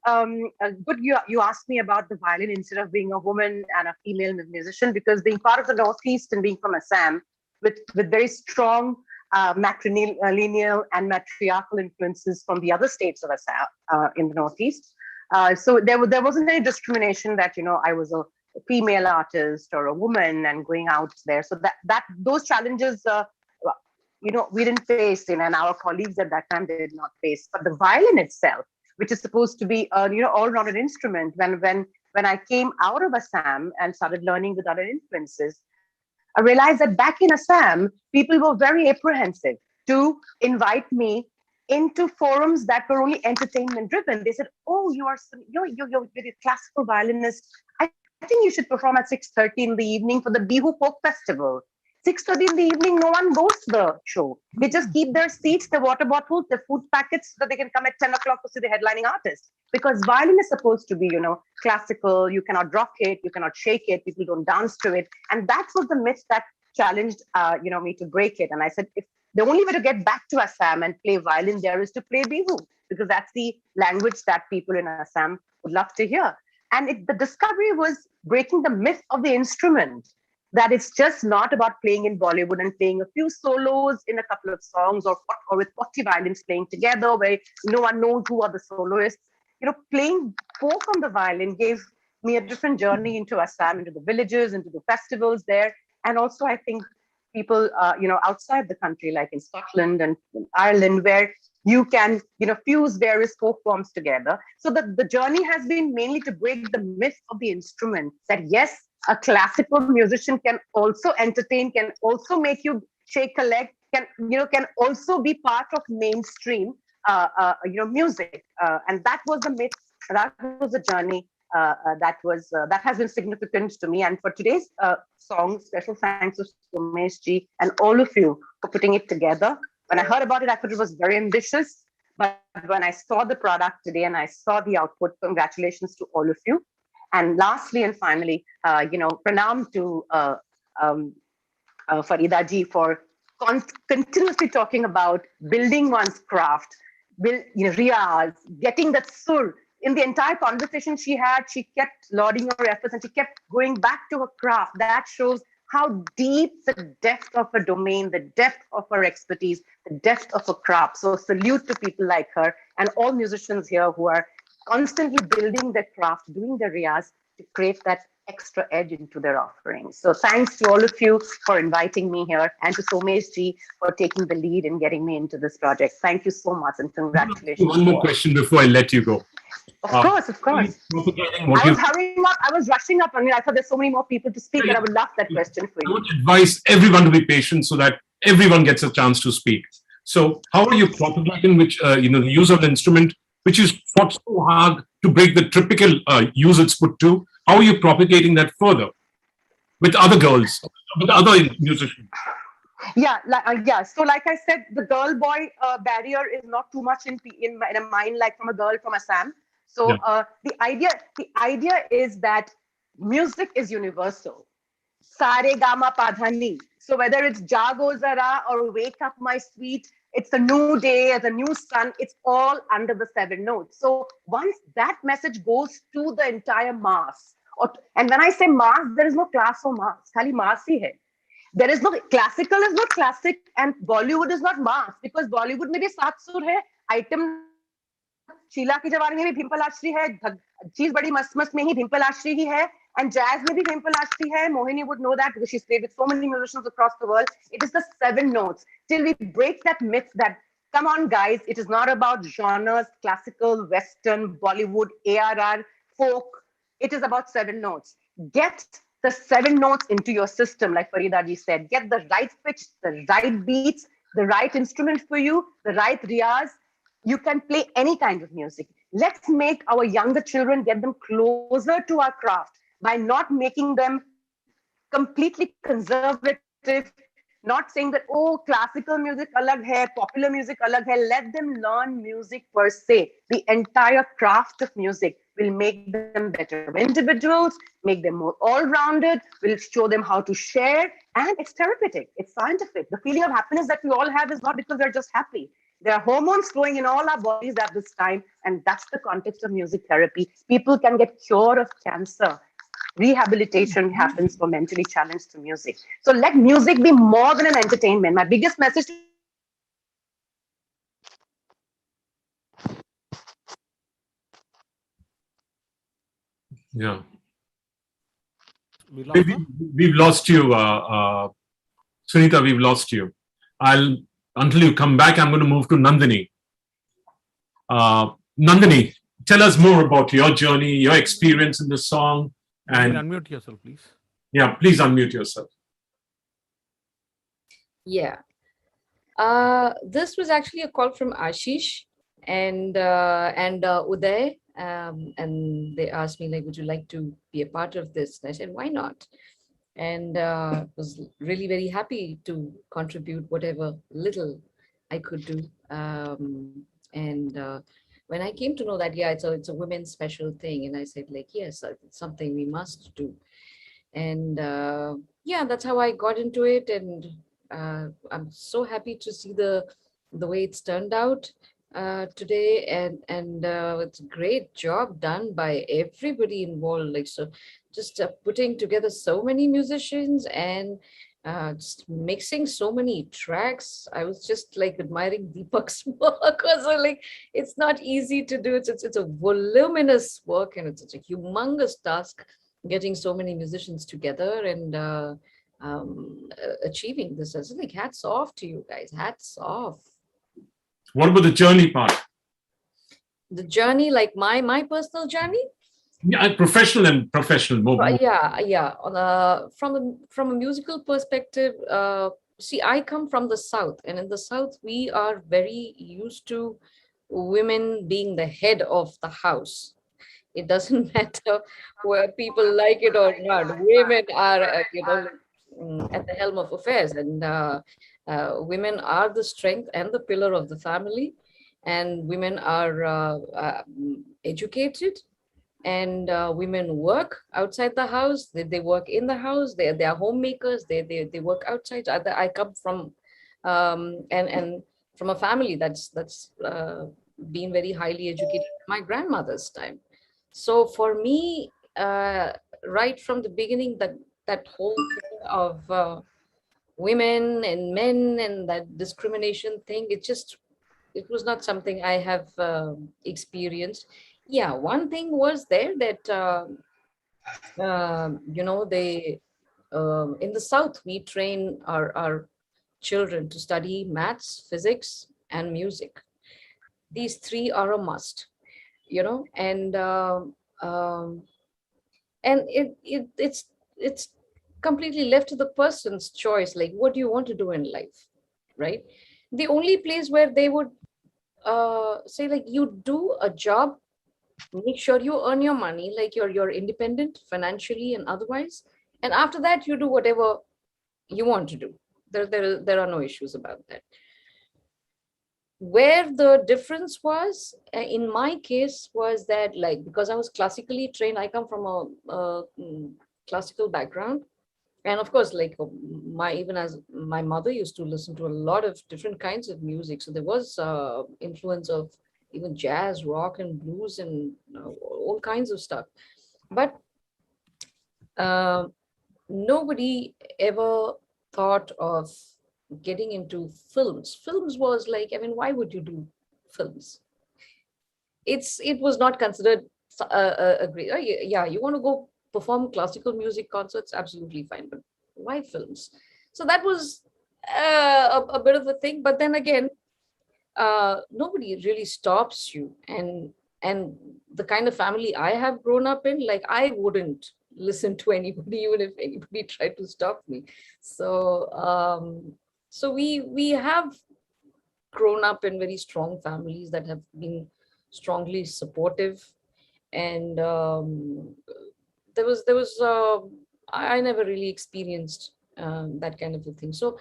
good you asked me about the violin instead of being a woman and a female musician, because being part of the Northeast and being from Assam with very strong matrilineal and matriarchal influences from the other states of Assam in the Northeast. So there wasn't any discrimination that, I was a female artist or a woman and going out there. So that those challenges, we didn't face, and our colleagues at that time did not face. But the violin itself, which is supposed to be, all-rounded instrument, when I came out of Assam and started learning with other influences, I realized that back in Assam, people were very apprehensive to invite me into forums that were only entertainment driven. They said, "Oh, you're a classical violinist. I think you should perform at 6:30 in the evening for the Bihu Folk Festival." 6:30 in the evening, no one goes to the show. They just keep their seats, their water bottles, their food packets, so that they can come at 10 o'clock to see the headlining artist. Because violin is supposed to be, classical. You cannot rock it, you cannot shake it, people don't dance to it. And that was the myth that challenged, me to break it. And I said, if the only way to get back to Assam and play violin there is to play Bihu, because that's the language that people in Assam would love to hear. And the discovery was breaking the myth of the instrument, that it's just not about playing in Bollywood and playing a few solos in a couple of songs or with 40 violins playing together where no one knows who are the soloists. Playing folk on the violin gave me a different journey into Assam, into the villages, into the festivals there. And also, I think people, outside the country, like in Scotland and in Ireland, where you can, fuse various folk forms together. So the journey has been mainly to break the myth of the instrument, that yes, a classical musician can also entertain, can also make you shake a leg, can also be part of mainstream, music. And that was the myth. That was the journey that has been significant to me. And for today's song, special thanks to Somesh ji and all of you for putting it together. When I heard about it, I thought it was very ambitious. But when I saw the product today and I saw the output, congratulations to all of you. And lastly and finally, pranam to Farida ji for continuously talking about building one's craft, riyaz, getting that sur. In the entire conversation she kept lauding her efforts and she kept going back to her craft. That shows how deep the depth of her domain, the depth of her expertise, the depth of her craft. So salute to people like her and all musicians here who are constantly building their craft, doing their riyaz to create that extra edge into their offerings. So thanks to all of you for inviting me here and to Somesh ji for taking the lead in getting me into this project. Thank you so much and congratulations. One more question before I let you go. Of course. I was hurrying up. I was rushing up. I thought there's so many more people to speak, but I would love that question for you. I would advise everyone to be patient so that everyone gets a chance to speak. So how are you propagating the use of the instrument, which is fought so hard to break the typical use it's put to? How are you propagating that further with other girls, with other musicians? Yeah. So like I said, the girl-boy barrier is not too much in a mind like from a girl from Assam. So the idea is that music is universal. Sare Gama Padhani. So whether it's Jaago Zara or Wake Up My Sweet, it's a new day, it's a new sun, it's all under the 7 notes. So once that message goes to the entire mass, and when I say mass, there is no class or mass, khali mass hi hai. There is no, classical is not classic and Bollywood is not mass, because Bollywood mein bhi 7 sur hai, item Sheila की जवानी में भी भिम्पलाश्री है, चीज बड़ी मस्त मस्त में ही भिम्पलाश्री ही है, and jazz में भी भिम्पलाश्री है. Mohini would know that because she's played with so many musicians across the world. It is the 7 notes. Till we break that myth that, come on guys, it is not about genres, classical, western, Bollywood, ARR, folk. It is about 7 notes. Get the 7 notes into your system, like Farida ji said. Get the right pitch, the right beats, the right instrument for you, the right riyaz. You can play any kind of music. Let's make our younger children, get them closer to our craft by not making them completely conservative, not saying that, oh, classical music alag hai, popular music alag hai. Let them learn music per se. The entire craft of music will make them better individuals, make them more all-rounded, will show them how to share, and it's therapeutic, it's scientific. The feeling of happiness that we all have is not because we're just happy. There are hormones flowing in all our bodies at this time, and that's the context of music therapy. People can get cure of cancer. Rehabilitation happens for mentally challenged to music. So let music be more than an entertainment. My biggest message to Yeah. We We've lost you, Sunita. We've lost you. Until you come back, I'm going to move to Nandini. Nandini, tell us more about your journey, your experience in the song. And unmute yourself, please. Yeah, please unmute yourself. Yeah. This was actually a call from Ashish and Uday. And they asked me, like, would you like to be a part of this? And I said, why not? And was really very happy to contribute whatever little I could do. When I came to know that, yeah, it's a women's special thing, and I said, like, yes, it's something we must do. And yeah, that's how I got into it. And I'm so happy to see the way it's turned out today, and it's a great job done by everybody involved. Like, so just putting together so many musicians and just mixing so many tracks. I was just like admiring Deepak's work, because like it's not easy to do. It's a voluminous work, and it's a humongous task getting so many musicians together and achieving this. It's like, hats off to you guys. Hats off. What about the journey part? The journey, like my personal journey? Yeah, professional and professional. More. Yeah. From a musical perspective, see, I come from the South, and in the South, we are very used to women being the head of the house. It doesn't matter where people like it or not. Women are, at the helm of affairs, and women are the strength and the pillar of the family, and women are educated, and women work outside the house. They work in the house. They are homemakers. They work outside. I come from and from a family that's been very highly educated. My grandmother's time. So for me, right from the beginning, that whole thing of women and men and that discrimination thing, it was not something I have experienced. Yeah, one thing was there that they in the South, we train our children to study maths, physics, and music. These 3 are a must, and it's completely left to the person's choice. Like, what do you want to do in life, right? The only place where they would say, like, you do a job, make sure you earn your money, like you're independent financially and otherwise, and after that you do whatever you want to do. There are no issues about that. Where the difference was, in my case, was that, like, because I was classically trained, I come from a classical background, And of course, like even as my mother used to listen to a lot of different kinds of music, so there was influence of even jazz, rock, and blues, and all kinds of stuff. But nobody ever thought of getting into films. Films was like, I mean, why would you do films? It was not considered a great. Oh, yeah, you want to go perform classical music concerts, absolutely fine, but why films? So that was a bit of a thing. But then again, nobody really stops you, and the kind of family I have grown up in, like I wouldn't listen to anybody even if anybody tried to stop me. So we have grown up in very strong families that have been strongly supportive, and I never really experienced that kind of a thing. So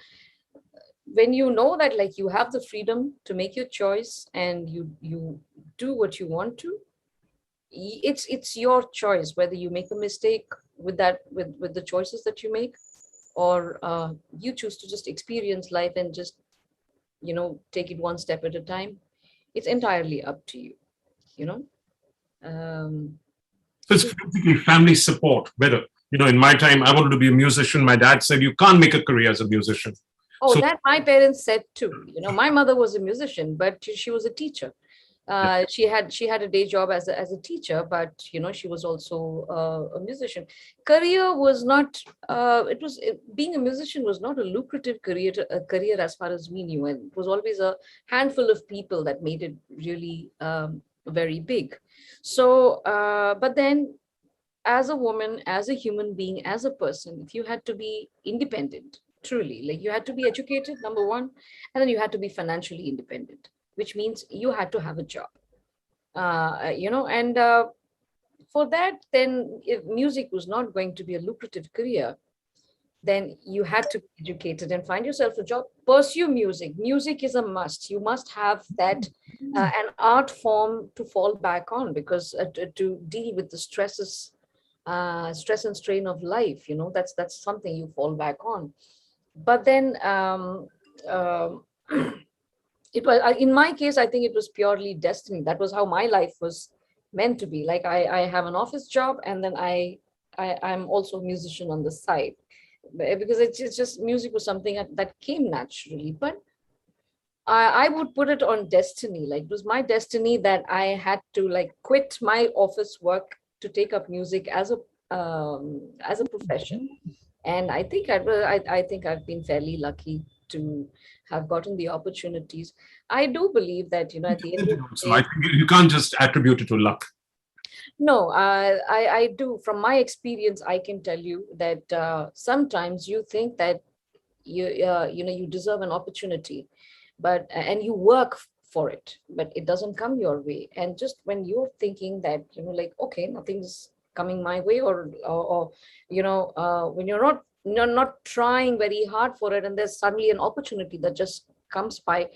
when you know that like you have the freedom to make your choice and you do what you want to, it's your choice whether you make a mistake with the choices that you make, or you choose to just experience life and just take it one step at a time. It's entirely up to you, So it's basically family support, better. In my time, I wanted to be a musician. My dad said, you can't make a career as a musician. Oh, so, that my parents said too. My mother was a musician, but she was a teacher. She had a day job as a teacher, but she was also a musician. Career was not. Being a musician was not a lucrative career as far as we knew, and it was always a handful of people that made it really very big. So, but then, as a woman, as a human being, as a person, if you had to be independent, truly, like you had to be educated, number one, and then you had to be financially independent, which means you had to have a job, and for that, then if music was not going to be a lucrative career, then you had to be educated and find yourself a job, pursue music. Music is a must. You must have that, an art form to fall back on, because to deal with the stress and strain of life, that's something you fall back on. But then it was, in my case, I think it was purely destiny. That was how my life was meant to be. Like I have an office job, and then I'm also a musician on the side, because it's just music was something that came naturally. But I would put it on destiny. Like it was my destiny that I had to like quit my office work to take up music as a profession. And I think I've been fairly lucky to have gotten the opportunities. I do believe that at the end of the day, so I think you can't just attribute it to luck. No, I do. From my experience, I can tell you that sometimes you think that you deserve an opportunity, and you work for it, but it doesn't come your way. And just when you're thinking that like, okay, nothing's coming my way, or when you're not trying very hard for it, and there's suddenly an opportunity that just comes by.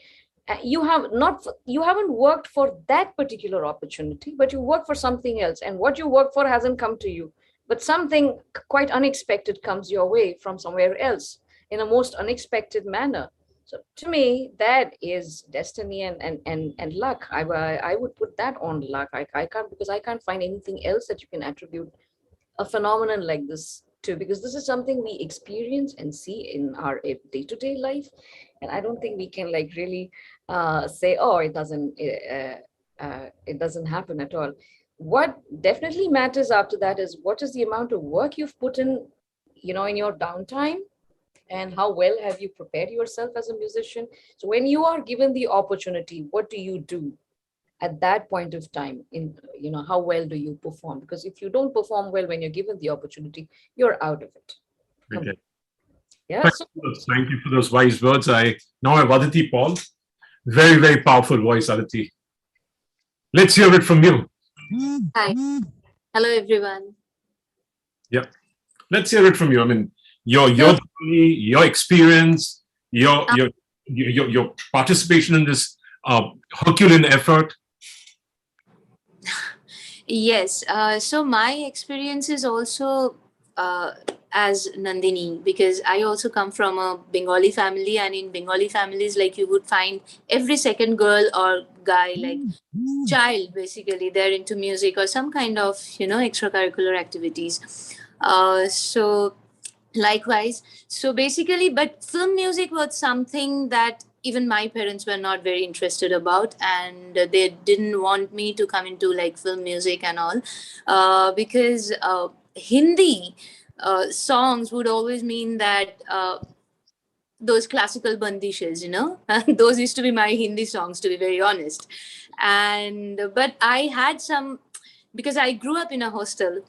You haven't worked for that particular opportunity, but you work for something else, and what you work for hasn't come to you, but something quite unexpected comes your way from somewhere else in a most unexpected manner. So to me, that is destiny and luck. I would put that on luck. I can't, because I can't find anything else that you can attribute a phenomenon like this to, because this is something we experience and see in our day-to-day life, and I don't think we can like really say, oh, it doesn't happen at all. What definitely matters after that is what is the amount of work you've put in in your downtime, and how well have you prepared yourself as a musician. So when you are given the opportunity, what do you do at that point of time? How well do you perform? Because if you don't perform well when you're given the opportunity, you're out of it. Okay. Yeah. Thank you for those wise words. I now have Aditi Paul. Very, very powerful voice, Aditi. Let's hear it from you. Hi. Hello, everyone. Yeah. Let's hear it from you. I mean, your journey, your experience, your participation in this Herculean effort. Yes. So my experience is also as Nandini, because I also come from a Bengali family, and in Bengali families, like you would find every second girl or guy, like child, basically, they're into music or some kind of, extracurricular activities. So likewise, so basically, but film music was something that even my parents were not very interested about, and they didn't want me to come into like film music and all, because Hindi songs would always mean that those classical bandishes, those used to be my Hindi songs, to be very honest. And but I had some, because I grew up in a hostel,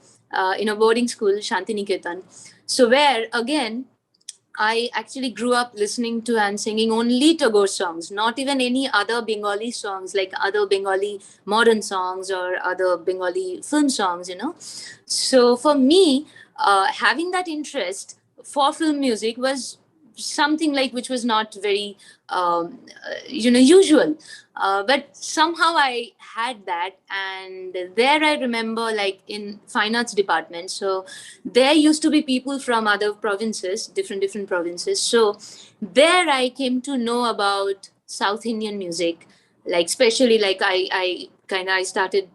in a boarding school, Shantiniketan. So where again, I actually grew up listening to and singing only Tagore songs, not even any other Bengali songs, like other Bengali modern songs or other Bengali film songs, So for me, having that interest for film music was something like which was not very, usual. But somehow I had that, and there I remember, like in fine arts department. So there used to be people from other provinces, different provinces. So there I came to know about South Indian music, like especially like I started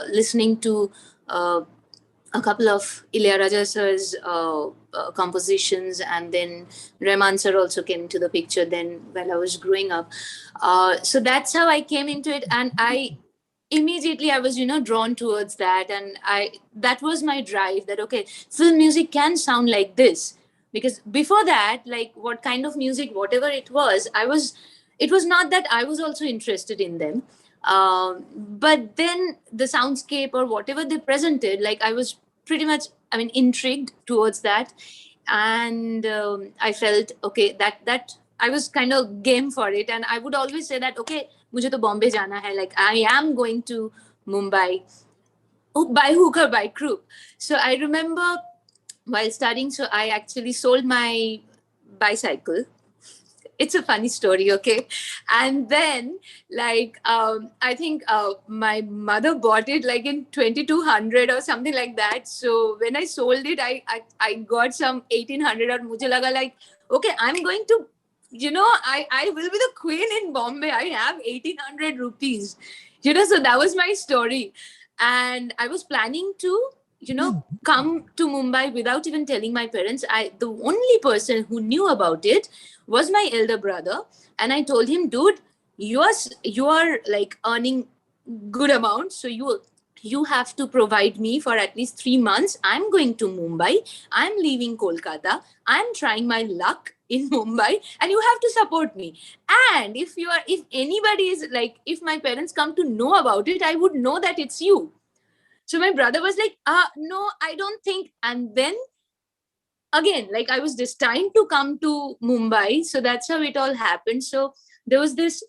listening to a couple of Ilayaraja sir's compositions, and then Rahman sir also came to the picture then while I was growing up. So that's how I came into it, and I immediately I was drawn towards that, and that was my drive, that okay, film music can sound like this. Because before that, like what kind of music, whatever it was, it was not that I was also interested in them. But then the soundscape or whatever they presented, like I was pretty much, I mean, intrigued towards that. And I felt okay, that I was kind of game for it. And I would always say that okay, mujhe to Bombay jana hai, like I am going to Mumbai, by hook or by crook. So I remember while studying, so I actually sold my bicycle. It's a funny story, okay? And then like I think my mother bought it like in 2200 or something like that. So when I sold it, I got some 1800, or mujhe laga like okay, I'm going to, I will be the queen in Bombay. I have 1800 rupees, so that was my story. And I was planning to, come to Mumbai without even telling my parents. The only person who knew about it was my elder brother. And I told him, dude, you are like earning good amount, so you have to provide me for at least 3 months. I'm going to Mumbai, I'm leaving Kolkata, I'm trying my luck in Mumbai, and you have to support me. And if anybody is like, if my parents come to know about it, I would know that it's you. So my brother was like, no, I don't think. And then again, like I was destined to come to Mumbai. So that's how it all happened. So there was this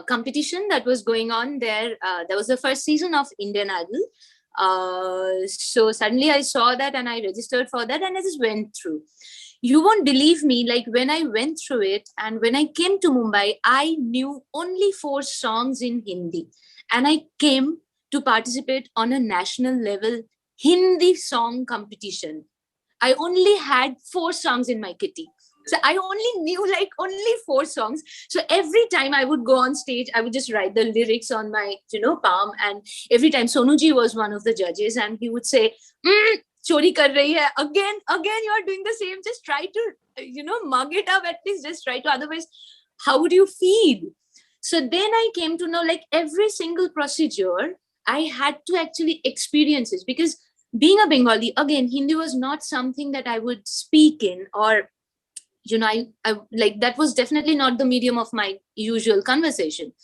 competition that was going on there. There was the first season of Indian Idol. So suddenly I saw that and I registered for that, and I just went through. You won't believe me, like when I went through it and when I came to Mumbai, I knew only 4 songs in Hindi. And I came to participate on a national level Hindi song competition. I only had 4 songs in my kitty. So I only knew like only 4 songs. So every time I would go on stage, I would just write the lyrics on my, palm. And every time Sonuji was one of the judges, and he would say, chori kar rahi hai. Again, you are doing the same. Just try to, mug it up at least. Just try to. Otherwise, how would you feel? So then I came to know like every single procedure, I had to actually experience it, because being a Bengali, again, Hindi was not something that I would speak in, or I like that was definitely not the medium of my usual conversation.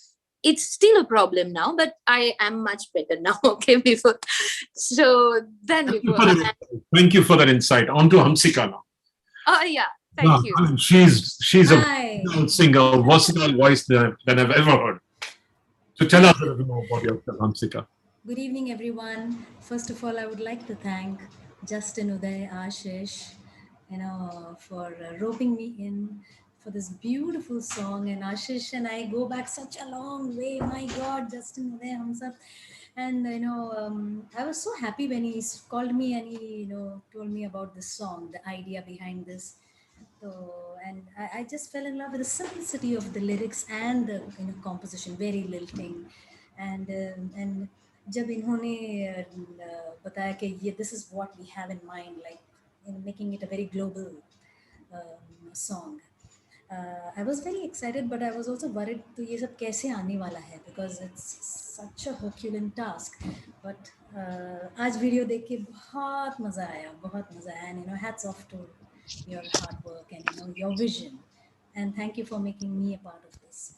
It's still a problem now, but I am much better now. Okay, before. So then Thank you for that insight. On to Hamsika now. Oh yeah, thank you. She's Hi. a singer, versatile voice than I've ever heard. So tell us a little more about yourself, Hamsika. Good evening, everyone. First of all, I would like to thank Justin, Uday, Ashish, for roping me in for this beautiful song. And Ashish and I go back such a long way. My God, Justin, Uday, hum sab And I was so happy when he called me and he told me about this song, the idea behind this. So, and I just fell in love with the simplicity of the lyrics and the composition, very lilting. And जब इन्होंने बताया कि ये this is what we have in mind, like in making it a very global song. I was very excited, but I was also worried तो ये सब कैसे आने वाला है, because it's such a Herculean task. But आज video देख के बहुत मज़ा आया, and hats off to your hard work and your vision, and thank you for making me a part of this.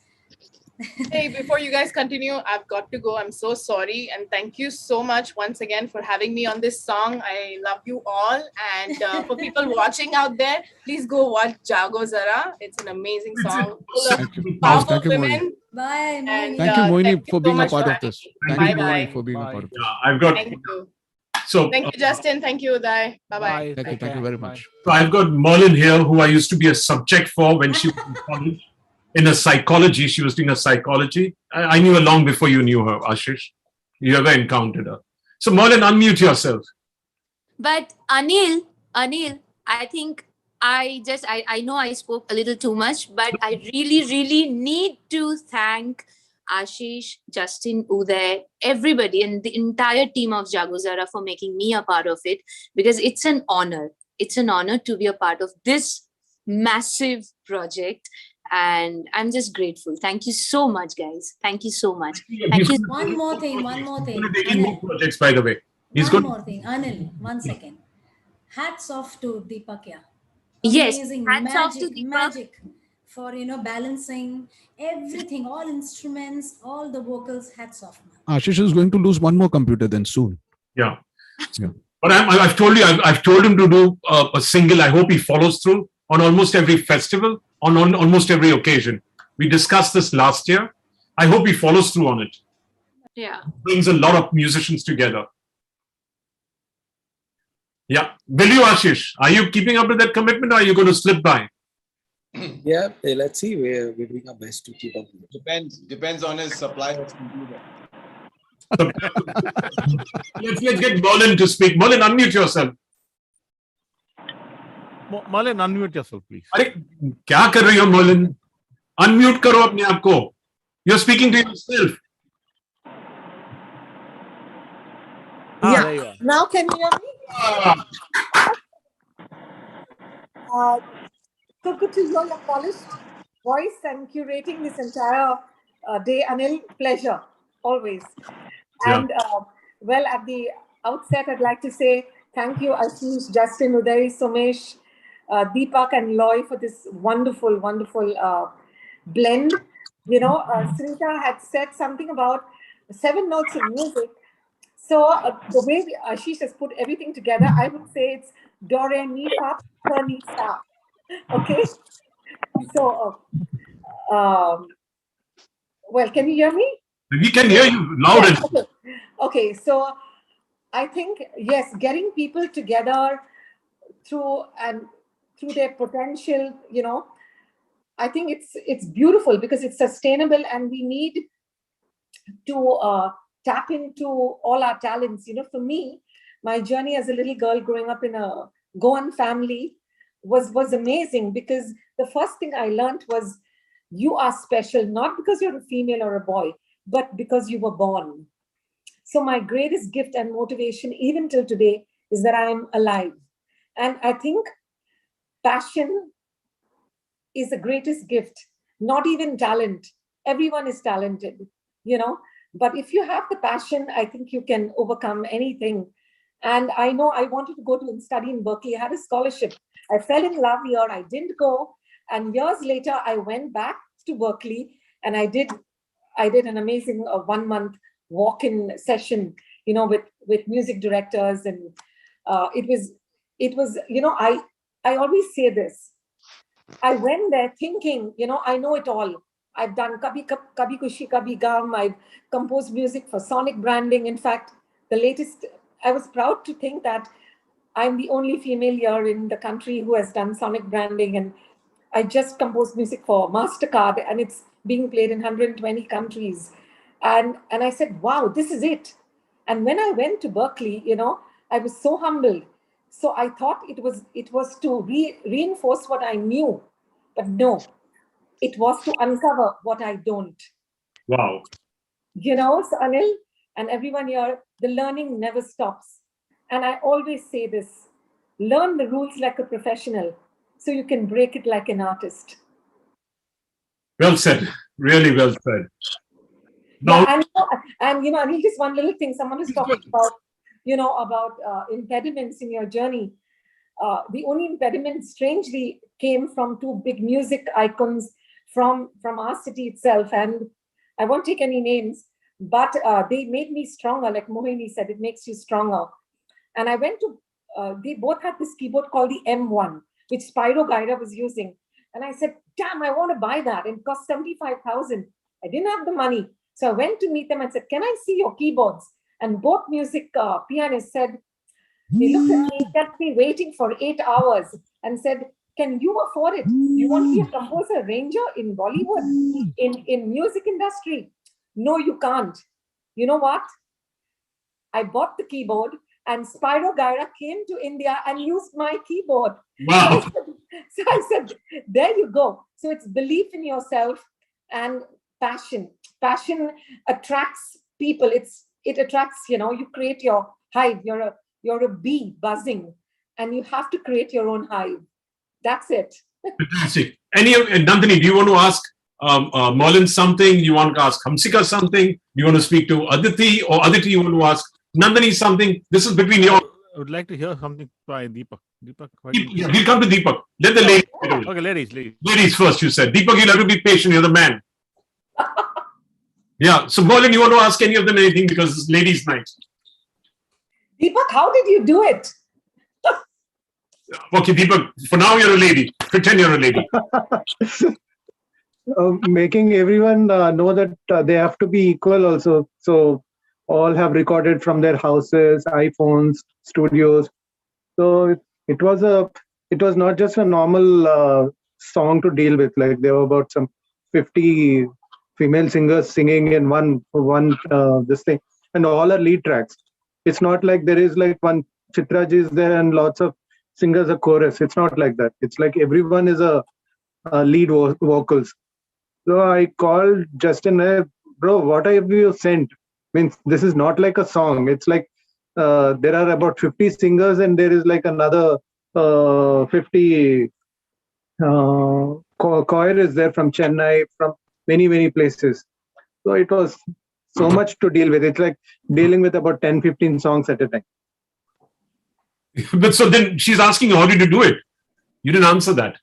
Hey, before you guys continue, I've got to go. I'm so sorry. And thank you so much once again for having me on this song. I love you all. And for people watching out there, please go watch Jaago Zara. It's an amazing song. Thank you. Powerful Thank you, Mohini. women. Bye, And, Thank you, Mohini, thank you for so being a much part for of this. having me. Thank you, Bye-bye. Mohini, for being a part of this. Yeah, I've got. Thank you. So Thank you, Justin. Thank you, Uday. Bye-bye. Thank you very much. So I've got Merlin here, who I used to be a subject for when she was in college. In a psychology, she was doing a psychology. I knew her long before you knew her, Ashish. You ever encountered her. So Merlin, unmute yourself. But Anil, I think I know I spoke a little too much, but I really need to thank Ashish, Justin, Uday, everybody, and the entire team of Jaago Zara for making me a part of it, because it's an honor. It's an honor to be a part of this massive project. And I'm just grateful. Thank you so much, guys. Thank you so much. Thank you. One more thing. Taking more projects, by the way. One more thing, Anil, 1 second. Hats off to Deepak. Yes, Amazing, hats off to Deepak. magic for balancing everything, all instruments, all the vocals. Hats off. Ashish is going to lose one more computer then soon. Yeah. But I've told you, I've told him to do a single. I hope he follows through on almost every festival, on almost every occasion. We discussed this last year. I hope he follows through on it. Yeah. Brings a lot of musicians together. Yeah. Will you, Ashish? Are you keeping up with that commitment, or are you going to slip by? Yeah, let's see. We're doing our best to keep up. Depends on his supply of computer. Let's get Merlin to speak. Merlin, unmute yourself. Merlin, unmute yourself, please. अरे क्या कर रही हो Merlin? Unmute करो अपने आप को. You're speaking to yourself. Yeah. There you are. Now can you hear me? So good to hear your polished voice and curating this entire day. Anil, pleasure, always. And well, at the outset, I'd like to say thank you, Ashish, Justin, Uday, Somesh, Deepak, and Loy for this wonderful blend. Srita had said something about 7 notes of music. So the way Ashish has put everything together, I would say it's do, re, mi, fa, pa, ni, sa. Okay. So, well, can you hear me? We can hear you loud and clear. Okay. So I think, yes, getting people together through their potential, I think it's beautiful because it's sustainable, and we need to tap into all our talents. For me, my journey as a little girl growing up in a Goan family was amazing, because the first thing I learned was you are special, not because you're a female or a boy, but because you were born. So my greatest gift and motivation, even till today, is that I'm alive. And I think passion is the greatest gift, not even talent. Everyone is talented, but if you have the passion, I think you can overcome anything. And I know I wanted to go to study in Berkeley. I had a scholarship. I fell in love here. I didn't go. And years later, I went back to Berkeley, and I did an amazing 1-month walk-in session, with music directors. And it was, I always say this. I went there thinking, I know it all. I've done Kabhi Kushi Kabhi Gum. I've composed music for Sonic branding. In fact, the latest, I was proud to think that I'm the only female here in the country who has done Sonic branding. And I just composed music for MasterCard, and it's being played in 120 countries. And I said, wow, this is it. And when I went to Berkeley, I was so humbled. So I thought it was to reinforce what I knew, but no, it was to uncover what I don't. Wow. So Anil and everyone here, the learning never stops. And I always say this: learn the rules like a professional, so you can break it like an artist. Well said. Really well said. Now, yeah, and Anil, just one little thing. Someone was talking about impediments in your journey. The only impediment, strangely, came from two big music icons from our city itself. And I won't take any names, but they made me stronger. Like Mohini said, it makes you stronger. And I went to, they both had this keyboard called the M1, which Spyro Gyra was using. And I said, damn, I want to buy that. It cost 75,000. I didn't have the money. So I went to meet them and said, can I see your keyboards? And both music pianists said, they looked at me, kept me waiting for 8 hours and said, can you afford it? You want to be a composer, arranger in Bollywood, in music industry? No, you can't. You know what? I bought the keyboard and Spyro Gyra came to India and used my keyboard. Wow. So I said, there you go. So it's belief in yourself and passion. Passion attracts people. It attracts, you create your hive. You're a bee buzzing and you have to create your own hive. That's it. Fantastic. Nandini, do you want to ask Merlin something? You want to ask Hamsika something? Do you want to speak to Aditi, or Aditi, you want to ask Nandini something? This is between your... I would like to hear something by Deepak. Yeah, we'll come to Deepak. Let the ladies. Okay, ladies. Ladies first, you said. Deepak, you'll have to be patient. You're the man. Yeah. So, Merlin, you want to ask any of them anything because it's ladies' night? Deepak, how did you do it? Okay, Deepak, for now you're a lady. Pretend you're a lady. Making everyone know that they have to be equal also. So all have recorded from their houses, iPhones, studios. So it was not just a normal song to deal with. Like there were about some 50 female singers singing in one this thing, and all are lead tracks. It's not like there is like one Chitraji is there and lots of singers are chorus. It's not like that. It's like everyone is a lead vocals. So I called Justin, bro, what have you sent? Means this is not like a song. It's like there are about 50 singers and there is like another 50 choir is there from Chennai, from many places. So it was so much to deal with. It's like dealing with about 10-15 songs at a time. But so then she's asking, how did you do it? You didn't answer that.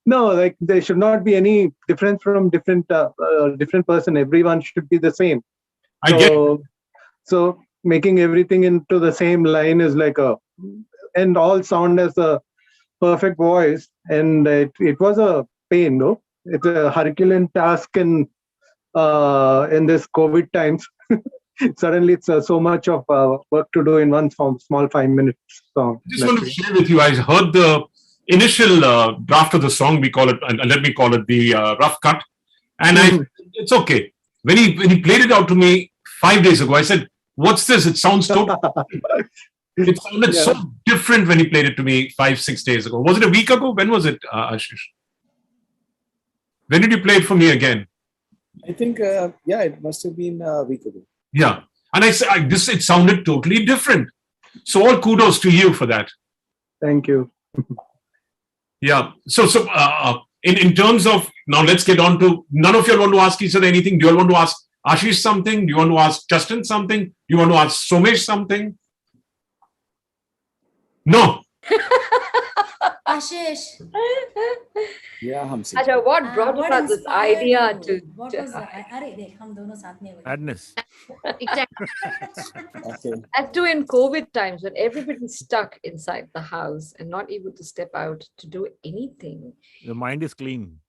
No, like there should not be any difference from different person. Everyone should be the same. I get it. So making everything into the same line is like and all sound as a perfect voice. And it was a pain, no? It's a Herculean task in this COVID times. Suddenly it's so much of work to do in one small 5-minute song. I just want to share with you, I heard the initial draft of the song, we call it, let me call it the rough cut. And it's okay. When he played it out to me 5 days ago, I said, what's this? It sounds totally different. It sounded so different when he played it to me 5-6 days ago. Was it a week ago? When was it, Ashish? When did you play it for me again? I think, it must have been a week ago. Yeah. And I said, it sounded totally different. So all kudos to you for that. Thank you. Yeah. So in terms of, now let's get on to, none of you all want to ask each other anything. Do you all want to ask Ashish something? Do you want to ask Justin something? Do you want to ask Somesh something? No. Ashish. Yeah, Hamsi. Acha, what brought about this idea to... What was the... Arey, dekh, hum dono saath mein. Madness. Exactly. Okay. As to in COVID times when everybody's stuck inside the house and not able to step out to do anything. The mind is clean.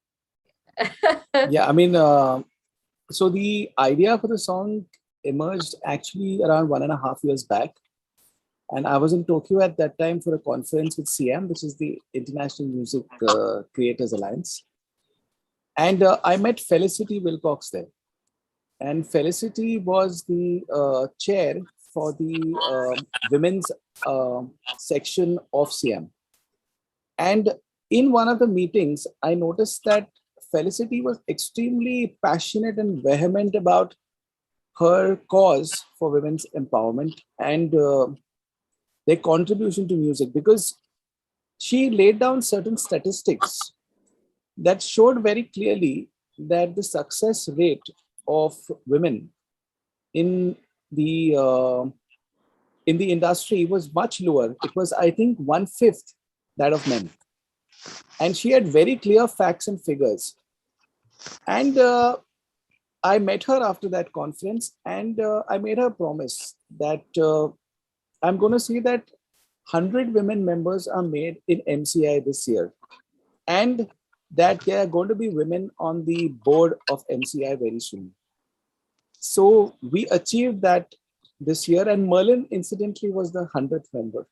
Yeah, I mean, so the idea for the song emerged actually around 1.5 years back. And I was in Tokyo at that time for a conference with CM, which is the International Music Creators Alliance. And I met Felicity Wilcox there. and Felicity was the chair for the women's section of CM. And in one of the meetings, I noticed that Felicity was extremely passionate and vehement about her cause for women's empowerment and their contribution to music, because she laid down certain statistics that showed very clearly that the success rate of women in the industry was much lower. It was, I think, 1/5 that of men. And she had very clear facts and figures. And I met her after that conference, and I made her a promise that I'm going to see that 100 women members are made in MCI this year, and that there are going to be women on the board of MCI very soon. So we achieved that this year, and Merlin incidentally was the 100th member.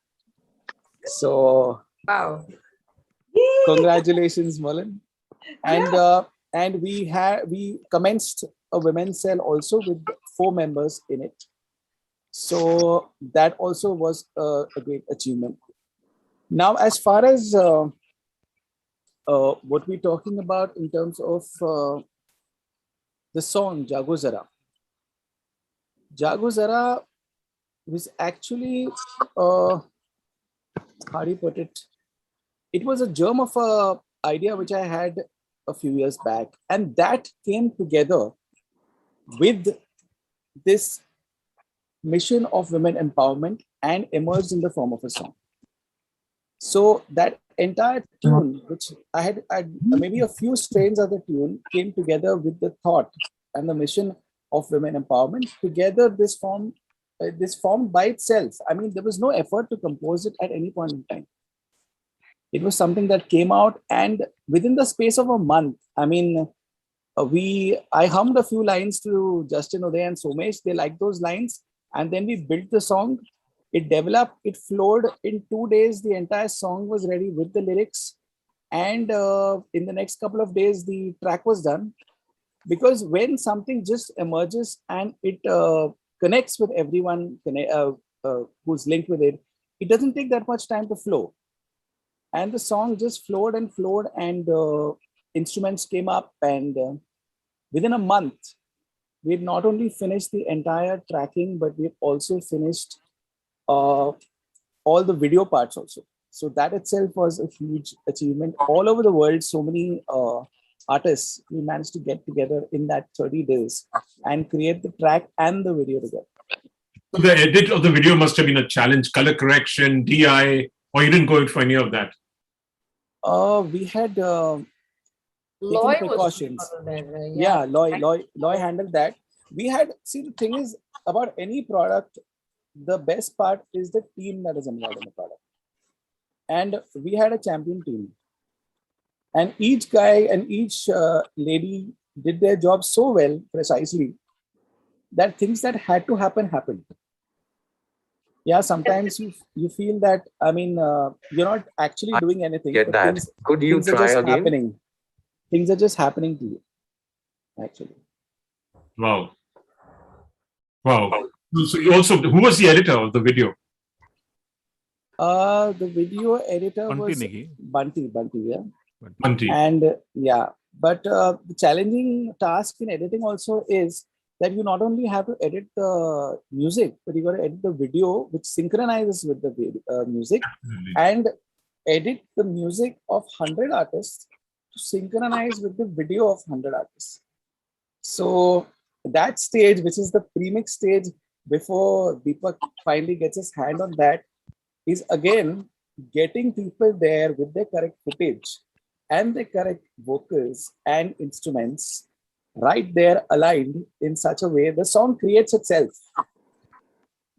So wow, congratulations, Merlin. And we commenced a women's cell also with 4 members in it. So that also was a great achievement. Now, as far as what we're talking about in terms of the song Jaago Zara. Jaago Zara was actually, how do you put it? It was a germ of a idea which I had a few years back, and that came together with this mission of women empowerment and emerged in the form of a song. So that entire tune, which I had maybe a few strains of the tune, came together with the thought and the mission of women empowerment. Together, this formed by itself. I mean, there was no effort to compose it at any point in time. It was something that came out, and within the space of a month, I mean, I hummed a few lines to Justin, Uday, and Somesh. They liked those lines, and then we built the song. It developed, it flowed. In 2 days, the entire song was ready with the lyrics, and in the next couple of days, the track was done. Because when something just emerges and it connects with everyone who's linked with it, it doesn't take that much time to flow. And the song just flowed, and instruments came up, and within a month, we had not only finished the entire tracking, but we also finished all the video parts also. So that itself was a huge achievement. All over the world, so many artists, we managed to get together in that 30 days and create the track and the video together. So the edit of the video must have been a challenge, color correction, DI, or you didn't go in for any of that? We had Loy taken precautions. Yeah, Loy handled that. We had, see, the thing is about any product, the best part is the team that is involved in the product. And we had a champion team. And each guy and each lady did their job so well, precisely, that things that had to happen, happened. Yeah, sometimes you feel that, I mean, you're not actually doing anything. Get that. Could you try again? Happening. Things are just happening to you, actually. Wow. Wow. So you also, who was the editor of the video? The video editor was Bunty, yeah. Bunty. And yeah, but the challenging task in editing also is that you not only have to edit the music, but you got to edit the video, which synchronizes with the music, and edit the music of 100 artists to synchronize with the video of 100 artists. So that stage, which is the premix stage before Deepak finally gets his hand on that, is again getting people there with their correct footage and the correct vocals and instruments right there aligned in such a way the song creates itself.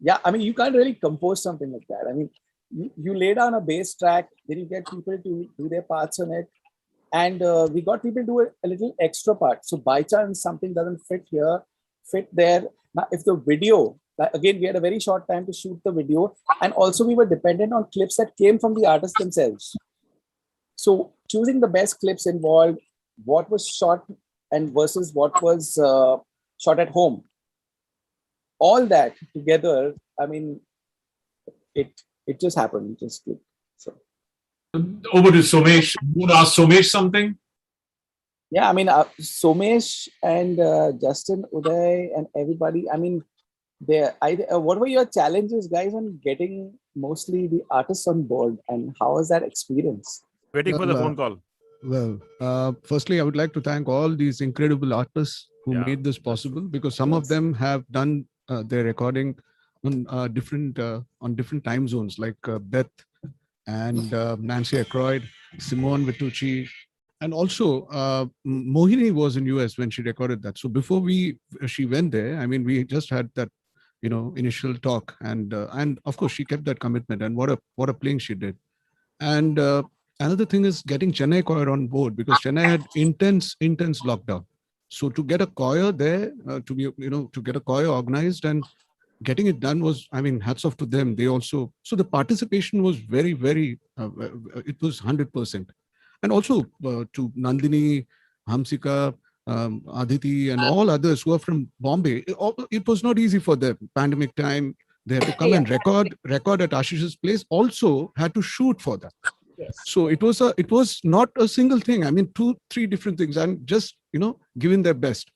Yeah, I mean, you can't really compose something like that. I mean, you lay down a bass track, then you get people to do their parts on it. And we got people to do a little extra part. So by chance, something doesn't fit here, fit there. Now, if the video, again, we had a very short time to shoot the video. And also we were dependent on clips that came from the artists themselves. So choosing the best clips involved, what was shot and versus what was shot at home. All that together, I mean, it just happened. It just clicked. So over to Somesh. You want to ask Somesh something? yeah, I mean, Somesh and Justin, Uday, and everybody. I mean, what were your challenges, guys, on getting mostly the artists on board, and how was that experience? Waiting for the phone call. Firstly, I would like to thank all these incredible artists who made this possible, because some of them have done their recording on different time zones, like Beth and Nancy Aykroyd, Simone Vitucci, and also Mohini was in US when she recorded that. So before she went there, I mean, we just had that initial talk, and of course she kept that commitment, and what a playing she did. And another thing is getting Chennai choir on board, because Chennai had intense lockdown. So to get a choir there, to get a choir organized and getting it done was, I mean, hats off to them. They also, so the participation was very, very, it was 100%. And also to Nandini, Hamsika, Aditi, and all others who are from Bombay, it was not easy for them. Pandemic time, they had to come and record at Ashish's place. Also had to shoot for that. Yes. So it was not a single thing. I mean, 2-3 different things, and just giving their best.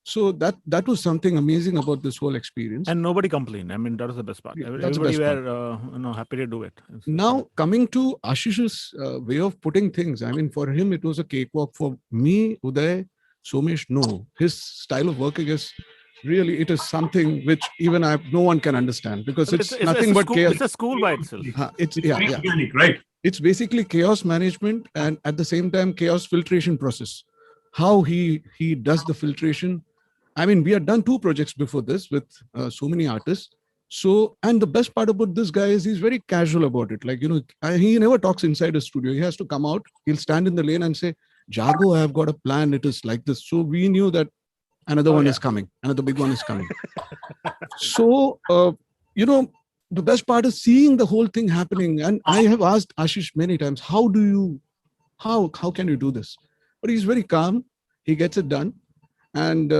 So that was something amazing about this whole experience. And nobody complained. I mean, that was the best part. Everybody were happy to do it. Now coming to Ashish's way of putting things, I mean, for him it was a cakewalk. For me, Uday, Somesh, no, his style of working is really, it is something which even no one can understand, because it's nothing but chaos. It's a school by itself. It's organic, right? It's basically chaos management, and at the same time chaos filtration process. How he does the filtration. I mean, we had done 2 projects before this with so many artists. So, and the best part about this guy is he's very casual about it. Like, he never talks inside a studio. He has to come out, he'll stand in the lane and say, Jaago, I have got a plan. It is like this. So we knew that another one is coming. Another big one is coming. So, the best part is seeing the whole thing happening. And I have asked Ashish many times, how can you do this? But he's very calm. He gets it done. And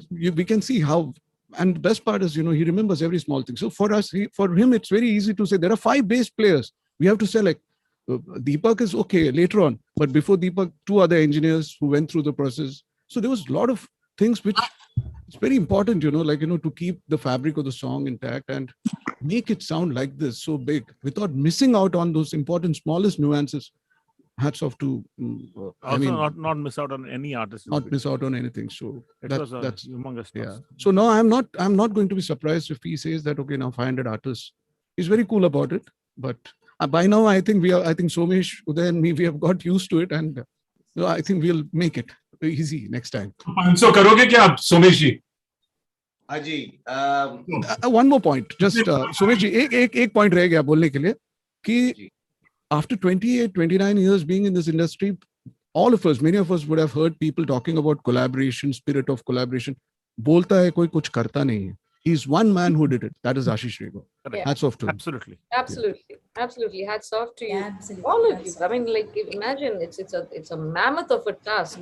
we can see how, and the best part is, he remembers every small thing. So for him, it's very easy to say there are 5 bass players. We have to select. Deepak is okay later on, but before Deepak, 2 other engineers who went through the process. So there was a lot of things which it's very important, to keep the fabric of the song intact and make it sound like this, so big, without missing out on those important, smallest nuances. Hats off to not miss out on any artist. Not miss out on anything. So that's humongous. Yeah. So now I'm not going to be surprised if he says that, okay, now 500 artists. He's very cool about it. But by now I think Somesh, Uday and me, we have got used to it, and I think we'll make it easy next time. So karoge kya aap, Somesh ji? Aji, one more point. Just Somesh ji, ek point reh gaya bolne ke liye ki after 28-29 years being in this industry, all of us, many of us would have heard people talking about collaboration, spirit of collaboration. Bolta hai koi kuch karta nahi hai. He's one man who did it. That is Ashish Rego. Yeah. Hats off to him. Absolutely. Absolutely. Hats off to you. Yeah, absolutely. All of you. I mean, like, imagine it's a mammoth of a task.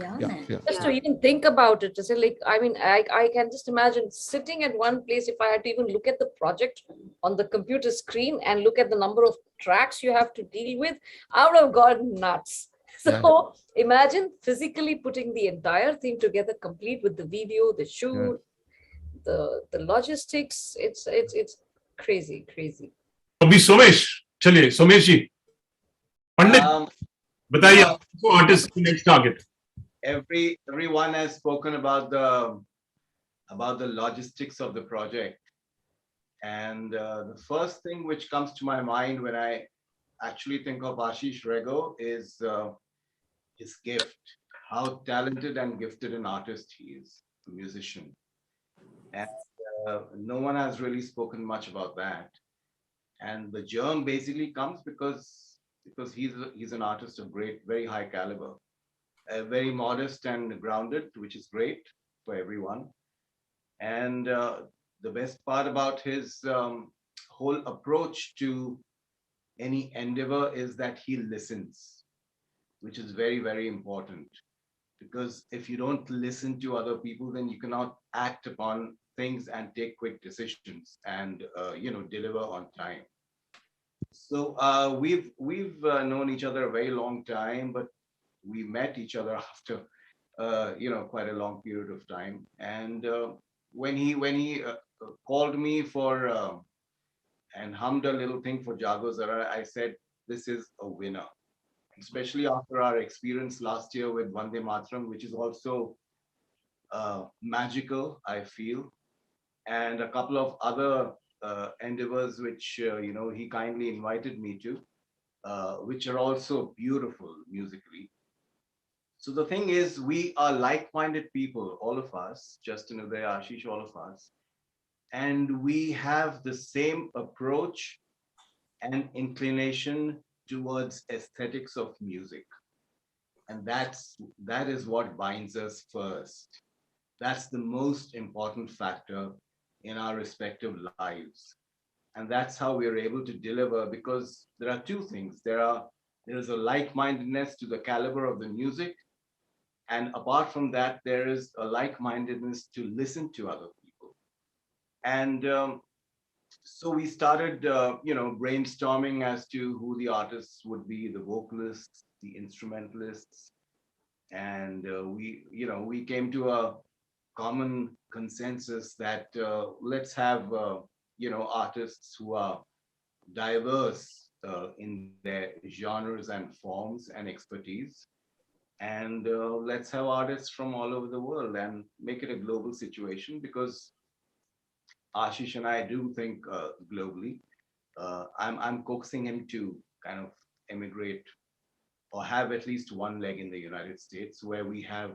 Just to even think about it, to say, like, I mean, I can just imagine sitting at one place. If I had to even look at the project on the computer screen and look at the number of tracks you have to deal with, I would have gone nuts. So imagine physically putting the entire thing together, complete with the video, the shoot, the logistics. It's crazy. Abhi Somesh, chaliye Somesh ji. Pandit, bataiye aapko artist ki next target. Everyone has spoken about the logistics of the project, and the first thing which comes to my mind when I actually think of Ashish Rego is his gift, how talented and gifted an artist he is, a musician. And no one has really spoken much about that. And the germ basically comes because he's an artist of very high caliber, very modest and grounded, which is great for everyone. And the best part about his whole approach to any endeavor is that he listens, which is very, very important. because if you don't listen to other people, then you cannot act upon things and take quick decisions and deliver on time. So we've known each other a very long time, but we met each other after quite a long period of time. And when he called me for and hummed a little thing for Jaago Zara, I said, this is a winner, especially after our experience last year with Vande Mataram, which is also magical, I feel, and a couple of other endeavors which he kindly invited me to, which are also beautiful musically. So the thing is, we are like-minded people, all of us, Justin, Uday, Ashish, all of us, and we have the same approach and inclination towards aesthetics of music. And that is what binds us first. That's the most important factor in our respective lives. And that's how we are able to deliver, because there are two things. There is a like-mindedness to the caliber of the music. And apart from that, there is a like-mindedness to listen to other people. And so we started, brainstorming as to who the artists would be, the vocalists, the instrumentalists, and we came to a common consensus that let's have artists who are diverse in their genres and forms and expertise, and let's have artists from all over the world and make it a global situation, because Ashish and I do think globally. I'm coaxing him to kind of emigrate or have at least one leg in the United States, where we have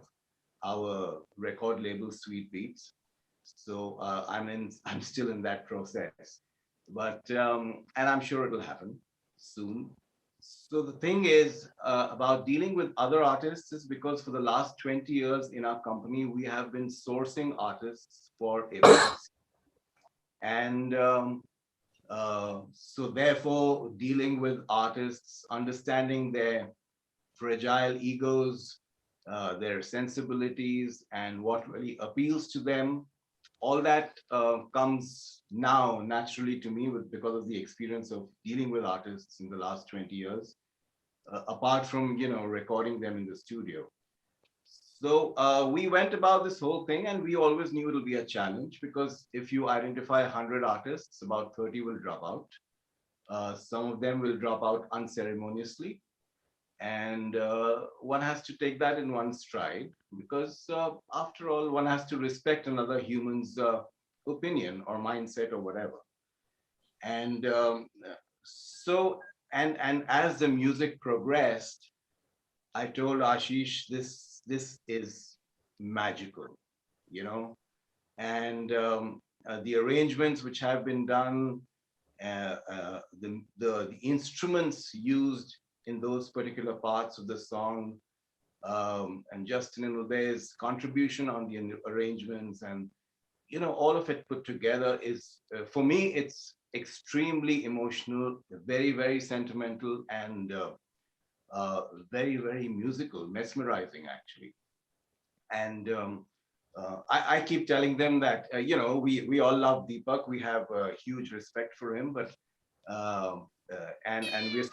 our record label Sweet Beats. So I'm still in that process, but and I'm sure it'll happen soon. So the thing is about dealing with other artists is because for the last 20 years in our company, we have been sourcing artists for events. And so therefore, dealing with artists, understanding their fragile egos, their sensibilities, and what really appeals to them, all that comes now naturally to me because of the experience of dealing with artists in the last 20 years, apart from recording them in the studio. So we went about this whole thing, and we always knew it'll be a challenge, because if you identify 100 artists, about 30 will drop out. Some of them will drop out unceremoniously, and one has to take that in one's stride, because after all, one has to respect another human's opinion or mindset or whatever. And and as the music progressed, I told Ashish, this is magical, and the arrangements which have been done, the instruments used in those particular parts of the song, and Justin and Uday's contribution on the arrangements, and all of it put together is, for me, it's extremely emotional, very, very sentimental, and very, very musical, mesmerizing actually. And I keep telling them that we all love Deepak, we have a huge respect for him, but and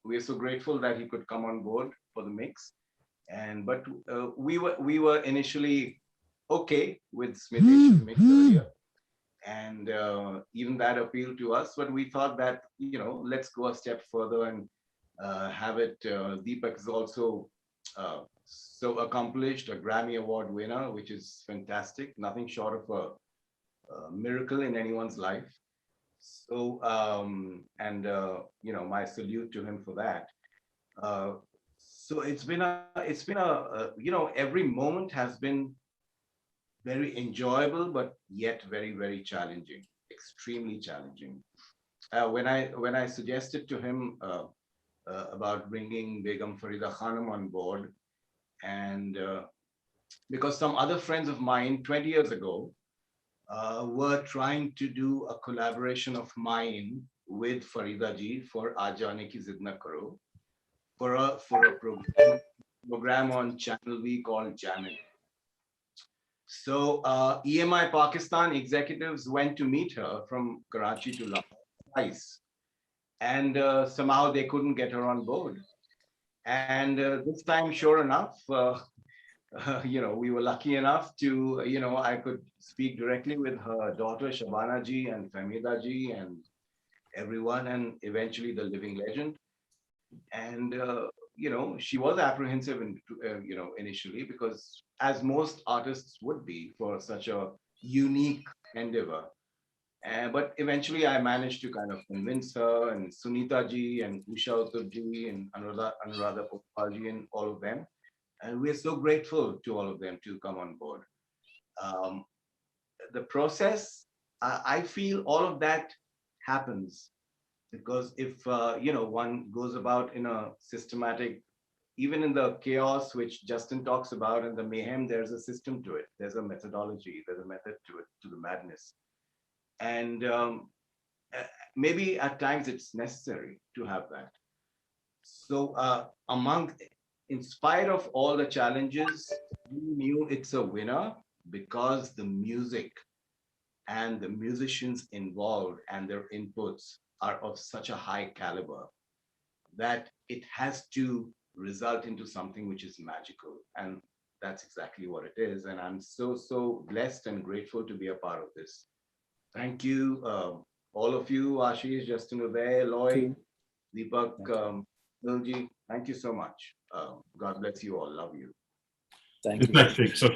we're so grateful that he could come on board for the mix. And but we were initially okay with Smitesh mix earlier, and even that appealed to us. But we thought that let's go a step further and have it. Deepak is also so accomplished, a Grammy Award winner, which is fantastic. Nothing short of a miracle in anyone's life. So and my salute to him for that. So it's been a every moment has been very enjoyable, but yet very, very challenging, extremely challenging. When I suggested to him about bringing Begum Farida Khanum on board, and because some other friends of mine 20 years ago were trying to do a collaboration of mine with Farida ji for Aaj Jaane Ki Zid Na Karo, for a program program on Channel V called Jammin'. So EMI Pakistan executives went to meet her from Karachi to Lahore twice, and somehow they couldn't get her on board. And this time, sure enough, we were lucky enough to, I could speak directly with her daughter Shabana ji and Famida ji and everyone, and eventually the living legend. And she was apprehensive, initially, because as most artists would be for such a unique endeavor. But eventually I managed to kind of convince her, and Sunita ji and Usha Uttar ji and Anuradha Pokpal ji and all of them. And we're so grateful to all of them to come on board. The process, I feel all of that happens because if one goes about in a systematic, even in the chaos which Justin talks about and the mayhem, there's a system to it. There's a methodology. There's a method to it, to the madness. And maybe at times it's necessary to have that. So in spite of all the challenges, we knew it's a winner because the music and the musicians involved and their inputs are of such a high caliber that it has to result into something which is magical. And that's exactly what it is. And I'm so blessed and grateful to be a part of this. Thank you, all of you, Ashish, Justin Uday, Lloyd, Deepak, Milji. Thank you so much. God bless you all. Love you. Thank you. Fantastic. So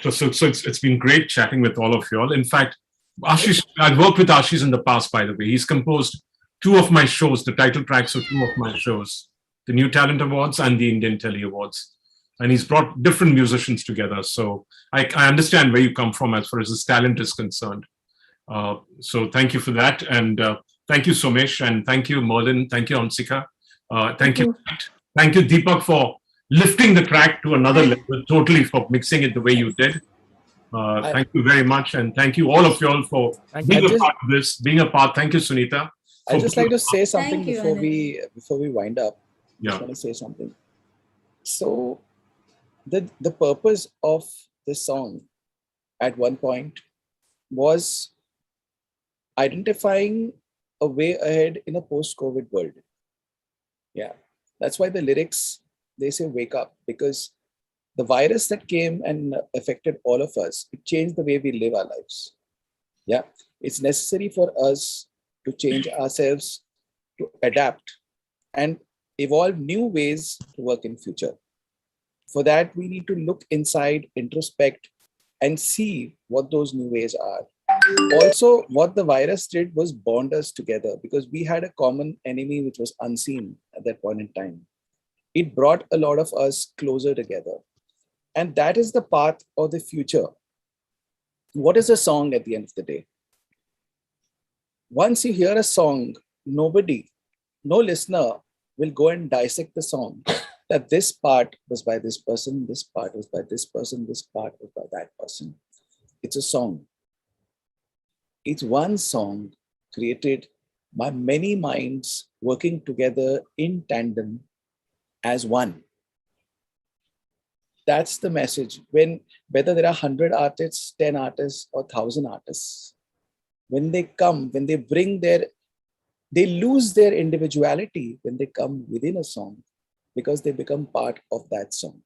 it's been great chatting with all of you all. In fact, Ashish, I've worked with Ashish in the past, by the way. He's composed two of my shows, the title tracks of two of my shows, the New Talent Awards and the Indian Telly Awards. And he's brought different musicians together. So I understand where you come from as far as his talent is concerned. So thank you for that. And thank you, Somesh. And thank you, Merlin. Thank you, Ansika. Thank you. Thank you, Deepak, for lifting the track to another level, totally, for mixing it the way you did. Thank you very much. And thank you, all of you all, for being a part of this, being a part. Thank you, Sunita. I'd just like to say something Thank you, before we wind up. Yeah. I just want to say something. So the purpose of this song at one point was identifying a way ahead in a post-COVID world. Yeah, that's why the lyrics, they say wake up, because the virus that came and affected all of us, it changed the way we live our lives. Yeah, it's necessary for us to change ourselves, to adapt and evolve new ways to work in future. For that, we need to look inside, introspect, and see what those new ways are. Also, what the virus did was bond us together because we had a common enemy which was unseen at that point in time. It brought a lot of us closer together. And that is the path of the future. What is a song at the end of the day? Once you hear a song, no listener will go and dissect the song, that this part was by this person, this part was by this person, this part was by that person. It's a song. It's one song created by many minds working together in tandem as one. That's the message. Whether there are 100 artists, 10 artists, or 1,000 artists, when they come, when they bring they lose their individuality when they come within a song because they become part of that song.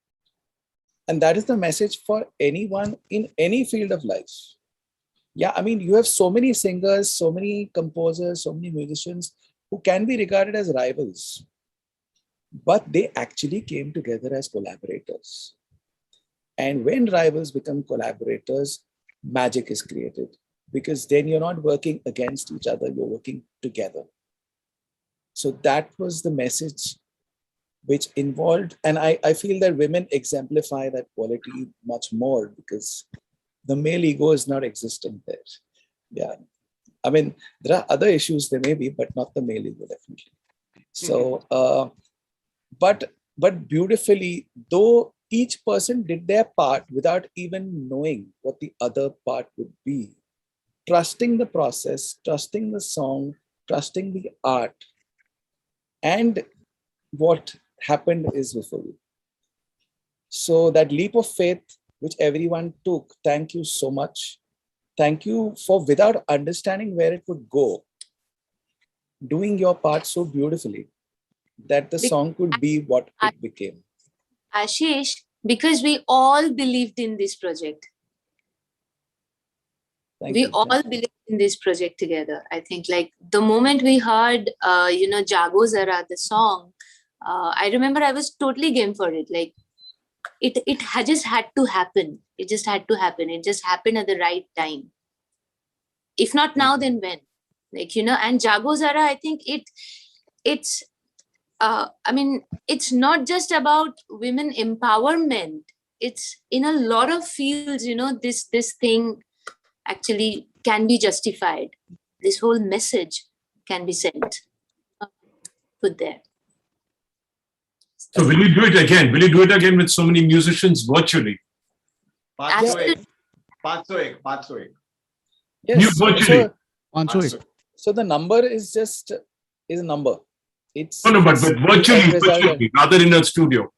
And that is the message for anyone in any field of life. Yeah, I mean, you have so many singers, so many composers, so many musicians who can be regarded as rivals, but they actually came together as collaborators. And when rivals become collaborators, magic is created because then you're not working against each other, you're working together. So that was the message which involved, and I feel that women exemplify that quality much more because the male ego is not existent there. Yeah. I mean, there are other issues there may be, but not the male ego, definitely. So, but beautifully, though each person did their part without even knowing what the other part would be, trusting the process, trusting the song, trusting the art. And what happened is before you. So that leap of faith which everyone took, thank you so much. Thank you for, without understanding where it would go, doing your part so beautifully that the song could be what it became. Ashish, because we all believed in this project. We all believed in this project together. I think like the moment we heard, Jaago, Zara, the song, I remember I was totally game for it. Like it had just had to happen. It just had to happen. It just happened at the right time. If not now, then when? Like, and Jaago, Zara, I think it's not just about women empowerment. It's in a lot of fields, this thing actually can be justified. This whole message can be sent, put there. So will you do it again? Will you do it again with so many musicians virtually? 501. Yes. Virtually. So the number is a number. It's but virtually, rather in a studio.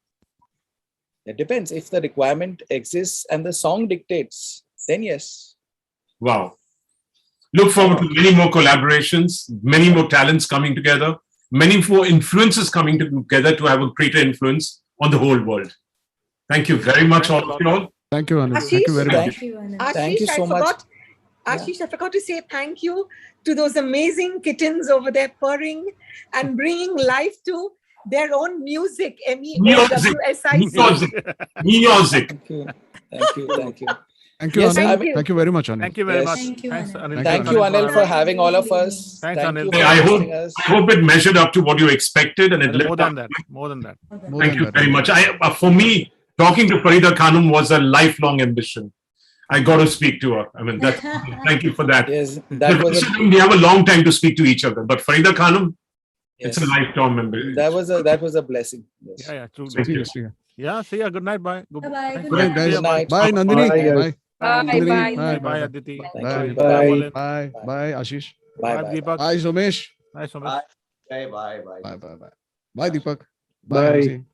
It depends. If the requirement exists and the song dictates, then yes. Wow. Look forward to many more collaborations, many more talents coming together, many more influences coming together to have a greater influence on the whole world. Thank you very much, all of you all. Thank you, Anand. Thank you very much. Thank you so much. Ashish, I forgot to say thank you to those amazing kittens over there purring and bringing life to their own music. Music. Thank you. Thank you, Yes, Anil. Thank you very much, Anil. Thank you very much. Thank you, Thanks, Anil. Anil. Thank you, Anil, for having all of us. Thanks, Thank Anil. you for I hosting us. hope it measured up to what you expected and it lived More up. than that. More than that. Thank you very much. For me, talking to Farida Khanum was a lifelong ambition. I got to speak to her. I mean, thank you for that. Yes, that was we have a long time to speak to each other, but Farida Khanum, yes. it's a lifetime ambition. That was a blessing. Yes. Yeah, true. Seriously. Yeah, see ya. Good night. Bye. Bye-bye. Good night, guys. Good night. Bye, Nandini. Bye, guys. Bye. Nandini. Bye. Bye, Aditi. Bye. Bye. Bye. Bye, Ashish. Bye. Bye, Deepak. Bye, Somesh. Bye, Somesh. Bye. Bye, Deepak. Bye, Bye. Hansi.